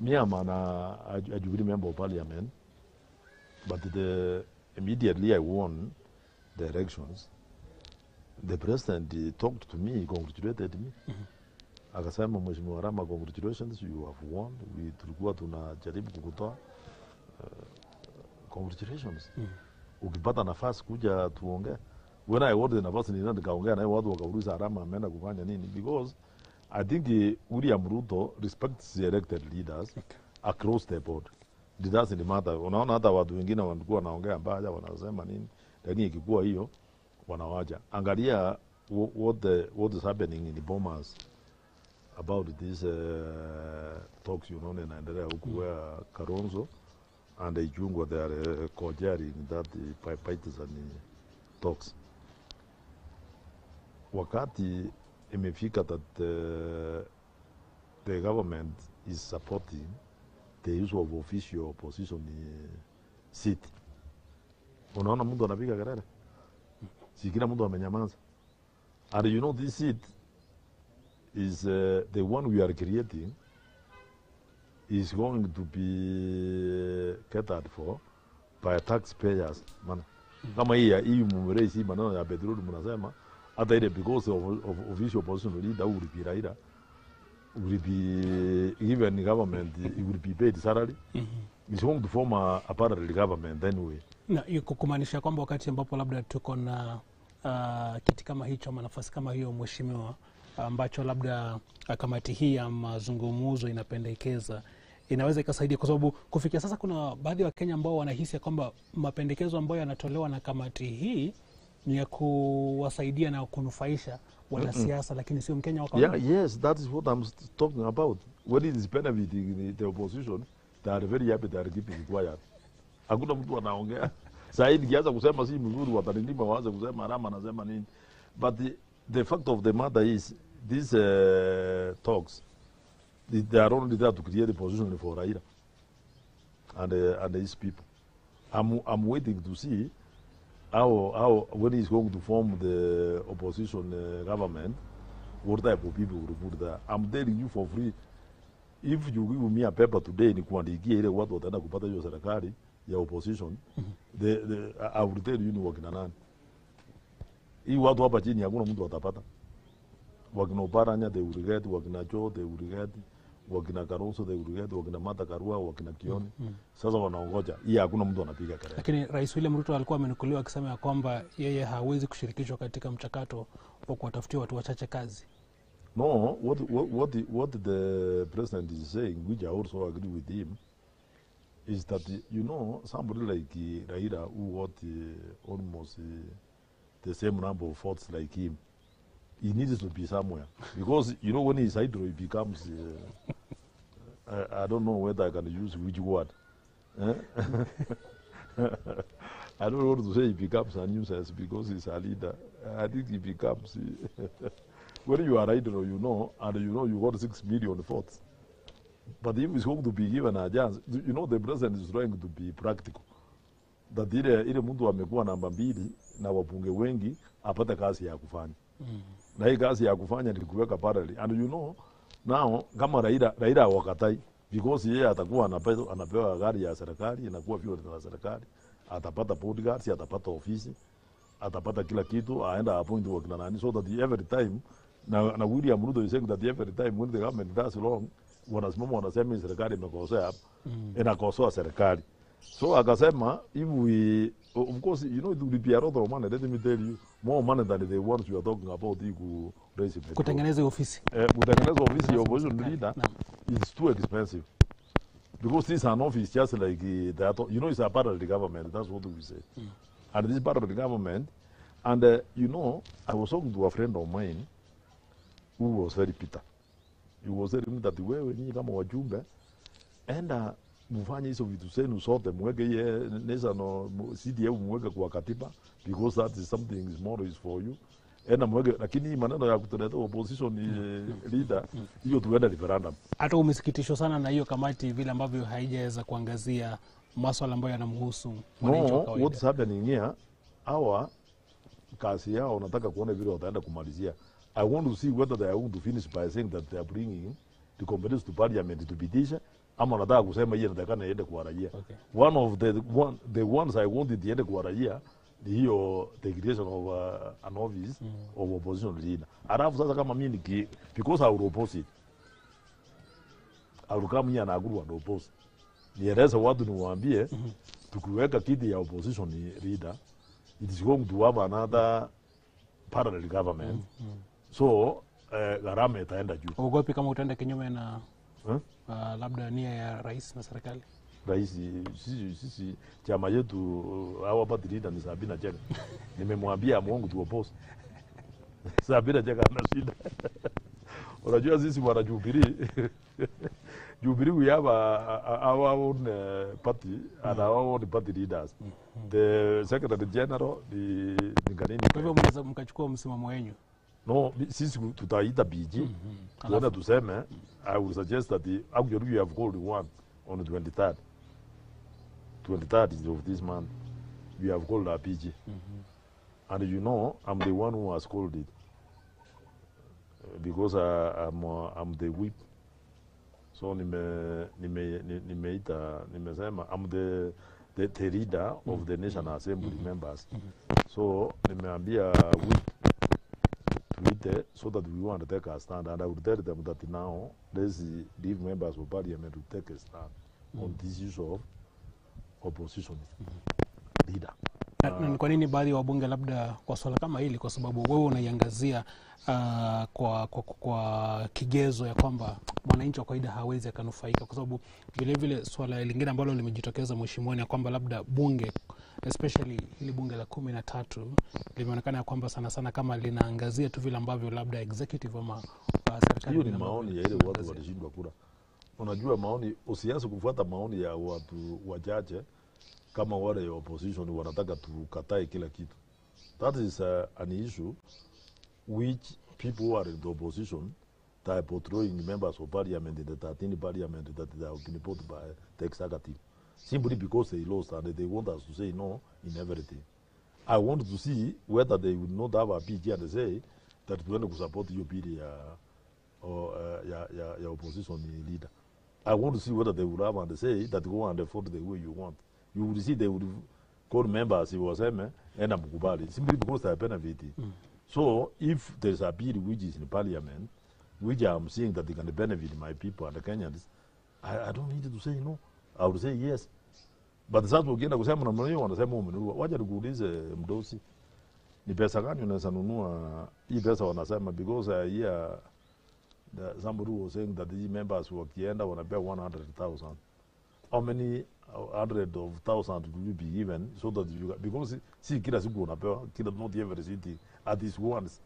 Mimi na ajubiri member of parliament, but immediately I won the elections. The president talked to me, congratulated me. Akasema Mheshimiwa Rama, congratulations, you have won. Tulikuwa tunajaribu kukutoa. Congratulations. Ukipata nafasi kuja tuongee. when I ordered nafasi nina nikaongea naye watu wakauliza Arama ameenda kufanya nini, because I think William Ruto respects the elected leaders across the board. It doesn't matter. Unaona hata watu wengine wanakuwa wanaongea mbaya wanasema nini, lakini ikikuwa hiyo wanawacha. Angalia what is happening in the Bomas about this talks, you know, inaendelea huku where Kalonzo and Ichung'wah they are co-chairing that partisan talks. Wakati imefika that the government is supporting the use of official opposition seat, unaona mtu anapiga kelele, si kila mtu amenyamaza. And you know this seat is the one we are creating is going to be catered for by taxpayers. Maana kama hii mumeraisi maneno ya petroli mnasema hata ile because of official opposition leader will be Raila, will be given government, it will be paid salary. It's going to form a parallel government anyway. Na kumaanisha kwamba wakati ambapo labda tuko na kiti kama hicho ama nafasi kama hiyo mheshimiwa, ambacho labda kamati hii ya mazungumzo inapendekeza, inaweza ikasaidia, kwa sababu kufikia sasa kuna baadhi ya Wakenya ambao wanahisi kwamba mapendekezo ambayo yanatolewa na kamati hii ni ya kuwasaidia na kunufaisha wanasiasa, lakini sio Mkenya wa kawaida. Yes, that is what I'm talking about. When it is benefiting the opposition, they are very happy, they are keeping quiet. Hakuna mtu anaongea. Sasa hivi kianza kusema si mzuri watanilima waanze kusema Arama anasema nini. But the fact of the matter is these talks, they are only there to create a position for Raila and his people. I'm waiting to see how when he's going to form the opposition government, what type of people will put there. I'm telling you for free, if you give me a paper today ni kuandikia ile watu wataenda kupata hiyo serikali ya opposition, I will tell you ni wakina nani. Hii watu hapa chini hakuna mtu watapata. Wakina Oparanya they will get, wakina Cho they will get, wakina Kalonzo they will get, wakina Martha Karua, wakina Kioni. Sasa wanaongoja. Hii hakuna mtu anapiga kelele. Lakini Rais William Ruto alikuwa amenukuliwa akisema ya kwamba yeye hawezi kushirikishwa katika mchakato wa kuwatafutia watu wachache kazi. No, what the president is saying, which I also agree with him, is that, you know, somebody like Raila, who got almost the same number of votes like him, he needs to be somewhere. Because, you know, when he's idle, he becomes, I don't know whether I can use which word. I don't know what to say, he becomes a nuisance because he's a leader. I think he becomes, when you are idle, you know, and you know you got 6 million votes. But if he's going to be given a chance, you know, the president is trying to be practical. That ile mtu amekuwa namba 2 na wabunge wengi apate kazi ya kufanya. Na hii kazi ya kufanya ni kuweka parallel. And you know, now kama Raila wakatai, because yeye atakuwa anapewa gari ya serikali, inakuwa vile na serikali, atapata bodyguards, atapata ofisi, atapata kila kitu, aenda appoint wakina nani, so that every time na William Ruto is saying that every time when the government does wrong, wanasimama wanasema serikali imekosea hapa, inakosoa serikali. So akasema, if we, of course, you know, it will be a lot of money. Let me tell you, more money than the ones you are talking about. Kutengeneza ofisi. Kutengeneza ofisi ya opposition leader is too expensive. Because this is an office just like that, you know, it's a part of the government. That's what we say. And this part of the government, and you know, I was talking to a friend of mine who was very bitter. He was telling me that wewe nyinyi kama wajumbe enda mfanye hizo vitu zenu sote, mweke ye nesa no CDF mweke kwa katiba, because that is something small is for you. Enda mweke, lakini maneno ya kutoleta opposition leader hiyo tuende referendum. Hata umesikitishwa sana na hiyo kamati vile ambavyo haijaweza kuangazia masuala ambayo yanamhusu mwananchi wa kawaida. What's happening here, our kazi yao nataka kuona vile wataenda kumalizia. I want to see whether they are going to finish by saying that they are bringing the competence to parliament to pitisha, ama nataka kusema yeye nataka iende kwa raia. One of the ones I wanted iende kwa raia ni hiyo the creation of an office of opposition leader. Alafu sasa kama mimi because I will oppose it, I will come here na aguru and oppose. Nieleze watu niwaambie tukiweka kiti ya opposition leader, it is going to have another parallel government. So gharama itaenda juu. Ugopi kama utaenda kinyume na labda nia ya rais na serikali? Rais, sisi chama yetu hawa party leader ni Sabina Cheka. Nimemwambia Mungu tu oppose. Sabina Cheka ana shida. Unajua sisi wana Jubilee. Jubilee we have our own party and our own party leaders. The Secretary General, the Nganini. Kwa hivyo mnaweza mkachukua msimamo wenu? No, sisi tutaita BG. Tuenda tuseme, I would suggest that actually we have called one on the 23rd. 23rd of this month. We have called our PG. And you know, I'm the one who has called it. Because I'm the whip. So nimesema I'm the leader of the National Assembly members. So nimeambia whip tuite so that we want to take a stand, and I would tell them that now let's leave members of parliament to take a stand on this issue of opposition leader. Na kwa nini baadhi ya wabunge labda kwa swala kama hili, kwa sababu wewe unaiangazia kwa kigezo ya kwamba mwananchi wa kawaida hawezi akanufaika, kwa sababu vile vile swala lingine ambalo limejitokeza mheshimiwa ni kwamba labda bunge, especially hili bunge la 13 limeonekana kwamba sana sana kama linaangazia tu vile ambavyo labda executive ama serikali. Hiyo ni maoni ya ile watu walishindwa kura. Unajua maoni, usianze kufuata maoni ya watu wachache kama wale ya opposition wanataka tukatae kila kitu. That is an issue which people who are in the opposition that are portraying members of parliament in the 13th parliament that they have been put by the executive, simply because they lost and they want us to say no in everything. I want to see whether they would not have a PG and say that we want to support your PD or opposition leader. I want to see whether they would have and say that go and vote the way you want. You will see they would call members, he was and Mukubali, simply because they are benefiting. So if there's a bill which is in parliament, which I'm seeing that they can benefit my people and the Kenyans, I don't need to say no. I would say yes. But sasa ukienda kusema na mwenyewe wanasema umenunua. Wacha nikuulize mdosi. Ni pesa gani unaweza nunua hii pesa wanasema, because here somebody was saying that these members wakienda wanapewa 100,000. How many hundred of thousands will you be given so that you, because see kila siku unapewa, kila not every city at least once.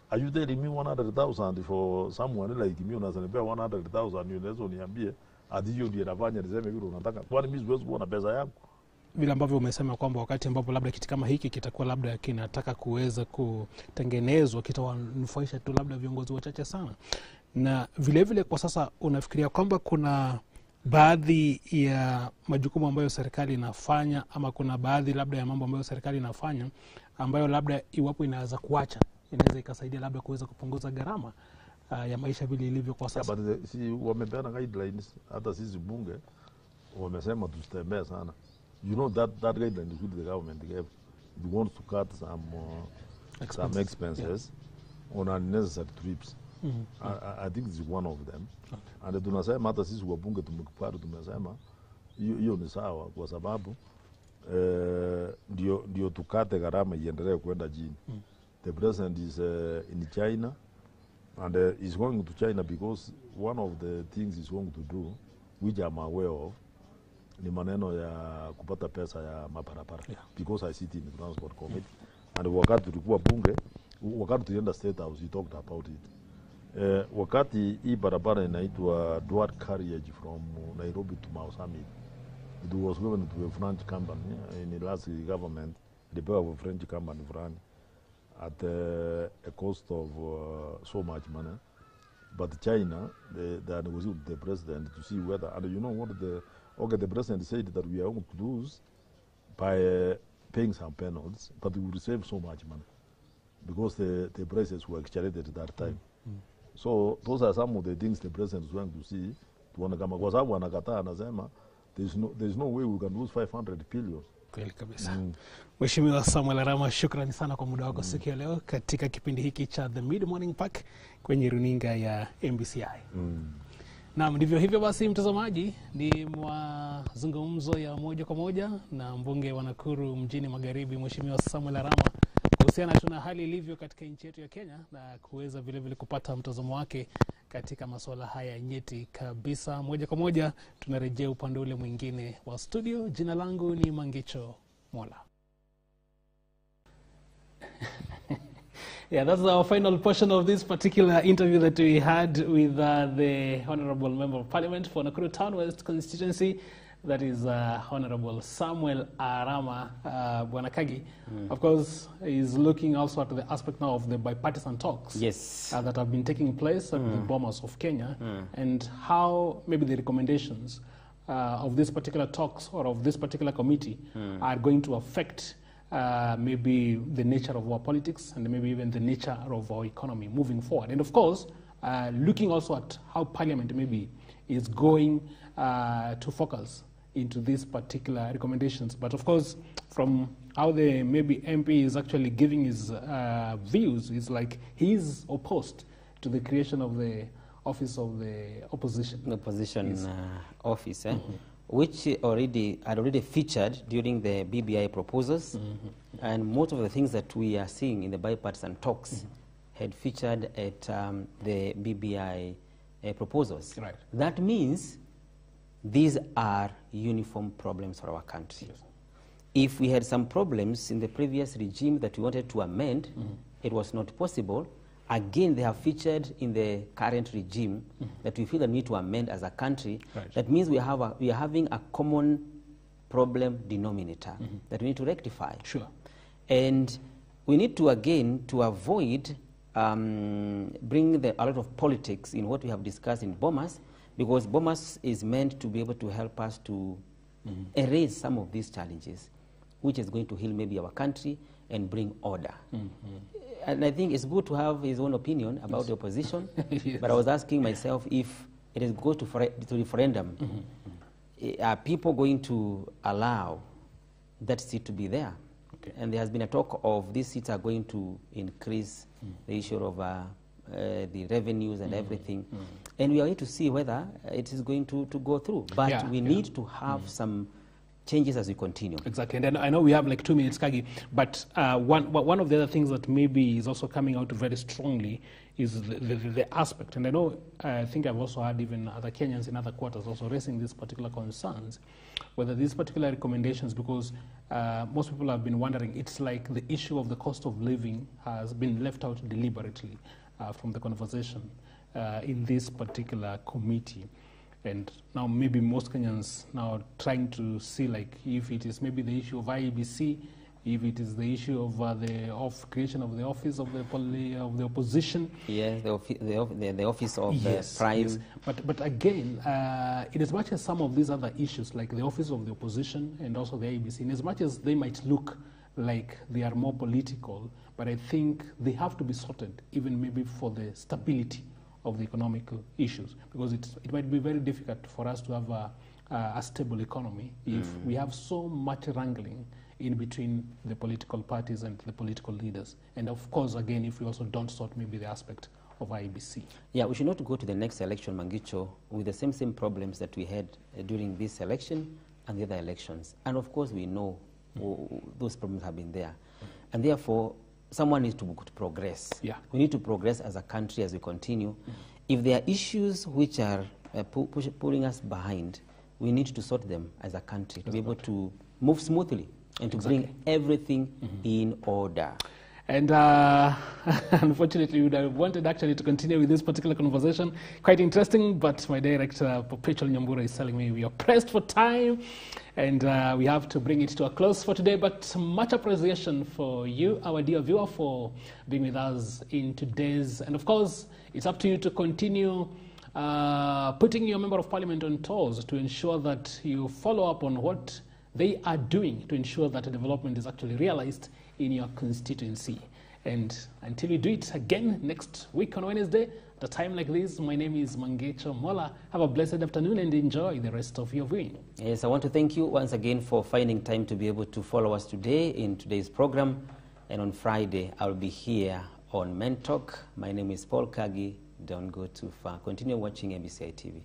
Are you telling me 100,000 for someone like me unasema 100,000 unaweza uniambie ati hiyo ndio inafanya niseme vile unataka? Kwani mimi siwezi kuona pesa yangu? Vile ambavyo umesema kwamba wakati ambapo labda kitu kama hiki kitakuwa labda kinataka kuweza kutengenezwa, kitawanufaisha tu labda viongozi wachache sana. Na vile vile kwa sasa unafikiria kwamba kuna baadhi ya majukumu ambayo serikali inafanya, ama kuna baadhi labda ya mambo ambayo serikali inafanya ambayo labda iwapo inaweza kuacha inaweza ikasaidia labda kuweza kupunguza gharama ya maisha vile ilivyo kwa sasa? But si wamepeana guidelines, hata sisi bunge wamesema tusitembee sana. You know that guideline is the government gave. It wants to cut some expenses on unnecessary trips. I think this is one of them. And tunasema hata sisi wabunge tumekubali, tumesema hiyo ni sawa kwa sababu ndio tukate gharama iendelee kwenda chini. The president is in China and is going to China because one of the things he's going to do, which I'm aware of, ni maneno ya kupata pesa ya mabarabara. Because I sit in the transport committee and wakati tulikuwa bunge, wakati tulienda State House, he talked about it. Wakati hii barabara inaitwa dual carriage from Nairobi to Mau Summit, it was given to a French company in the last government, the power of a French company at a cost of so much money. But China, they are negotiating with the president to see whether, and you know what the president said that we are going to lose by paying some penalties, but we will save so much money because the prices were exaggerated at that time. So those are some of the things the president is going to see. Tuone kama kwa sababu anakataa, anasema there's no way we can lose 500 billion. Kweli kabisa. Mheshimiwa Samuel Arama, shukrani sana kwa muda wako siku ya leo katika kipindi hiki cha The Mid Morning Pack kwenye runinga ya MBCI. Na ndivyo hivyo basi mtazamaji, ni mazungumzo ya moja kwa moja na mbunge wa Nakuru mjini Magharibi Mheshimiwa Samuel Arama kuhusiana tu na hali ilivyo katika nchi yetu ya Kenya na kuweza vile vile kupata mtazamo wake katika masuala haya nyeti kabisa. Moja kwa moja tunarejea upande ule mwingine wa studio. Jina langu ni Mangicho Mola. Yeah, that's our final portion of this particular interview that we had with the Honorable Member of Parliament for Nakuru Town West constituency. That is Honorable Samuel Arama Bwanakagi. Of course, he's looking also at the aspect now of the bipartisan talks that have been taking place at the Bomas of Kenya and how maybe the recommendations of this particular talks or of this particular committee are going to affect maybe the nature of our politics and maybe even the nature of our economy moving forward. And of course, looking also at how Parliament maybe is going to focus into these particular recommendations. But of course, from how the maybe MP is actually giving his views, is like he's opposed to the creation of the office of the opposition. The opposition office, which had already featured during the BBI proposals, and most of the things that we are seeing in the bipartisan talks had featured at the BBI proposals. Right. That means these are uniform problems for our country. If we had some problems in the previous regime that we wanted to amend, it was not possible. Again, they have featured in the current regime that we feel that we need to amend as a country. Right. That means we are having a common problem denominator that we need to rectify. Sure. And we need to, again, to avoid bringing a lot of politics in what we have discussed in Bomas, because Bomas is meant to be able to help us to erase some of these challenges, which is going to heal maybe our country and bring order. And I think it's good to have his own opinion about the opposition, but I was asking myself, if it goes to referendum, are people going to allow that seat to be there? And there has been a talk of these seats are going to increase the issue of the revenues and everything. And we are going to see whether it is going to go through. But we need to have some changes as we continue. Exactly. And then I know we have like 2 minutes, Kagi, but one of the other things that maybe is also coming out very strongly is the aspect. And I think I've also heard even other Kenyans in other quarters also raising these particular concerns, whether these particular recommendations, because most people have been wondering, it's like the issue of the cost of living has been left out deliberately from the conversation in this particular committee. And now maybe most Kenyans now trying to see like if it is maybe the issue of IEBC, if it is the issue of the creation of the office of the opposition. Yes, the office of the prime. Yes. But again, in as much as some of these other issues like the office of the opposition and also the IEBC, in as much as they might look like they are more political, but I think they have to be sorted even maybe for the stability of the economical issues, because it might be very difficult for us to have a stable economy if we have so much wrangling in between the political parties and the political leaders. And of course, again, if we also don't sort maybe the aspect of IEBC. Yeah, we should not go to the next election, Mangicho, with the same problems that we had during this election and the other elections. And of course, we know those problems have been there. And therefore, someone needs to progress. Yeah. We need to progress as a country as we continue. If there are issues which are pulling us behind, we need to sort them as a country to be able to move smoothly and to bring everything in order. And unfortunately, we would have wanted actually to continue with this particular conversation. Quite interesting, but my director, Perpetual Nyambura, is telling me we are pressed for time and we have to bring it to a close for today. But much appreciation for you, our dear viewer, for being with us in today's. And of course, it's up to you to continue putting your Member of Parliament on toes to ensure that you follow up on what they are doing to ensure that a development is actually realized in your constituency. And until we do it again next week on Wednesday, at a time like this, my name is Mangecho Mola. Have a blessed afternoon and enjoy the rest of your viewing. Yes, I want to thank you once again for finding time to be able to follow us today in today's program. And on Friday, I'll be here on Men Talk. My name is Paul Kagi. Don't go too far. Continue watching MBCI TV.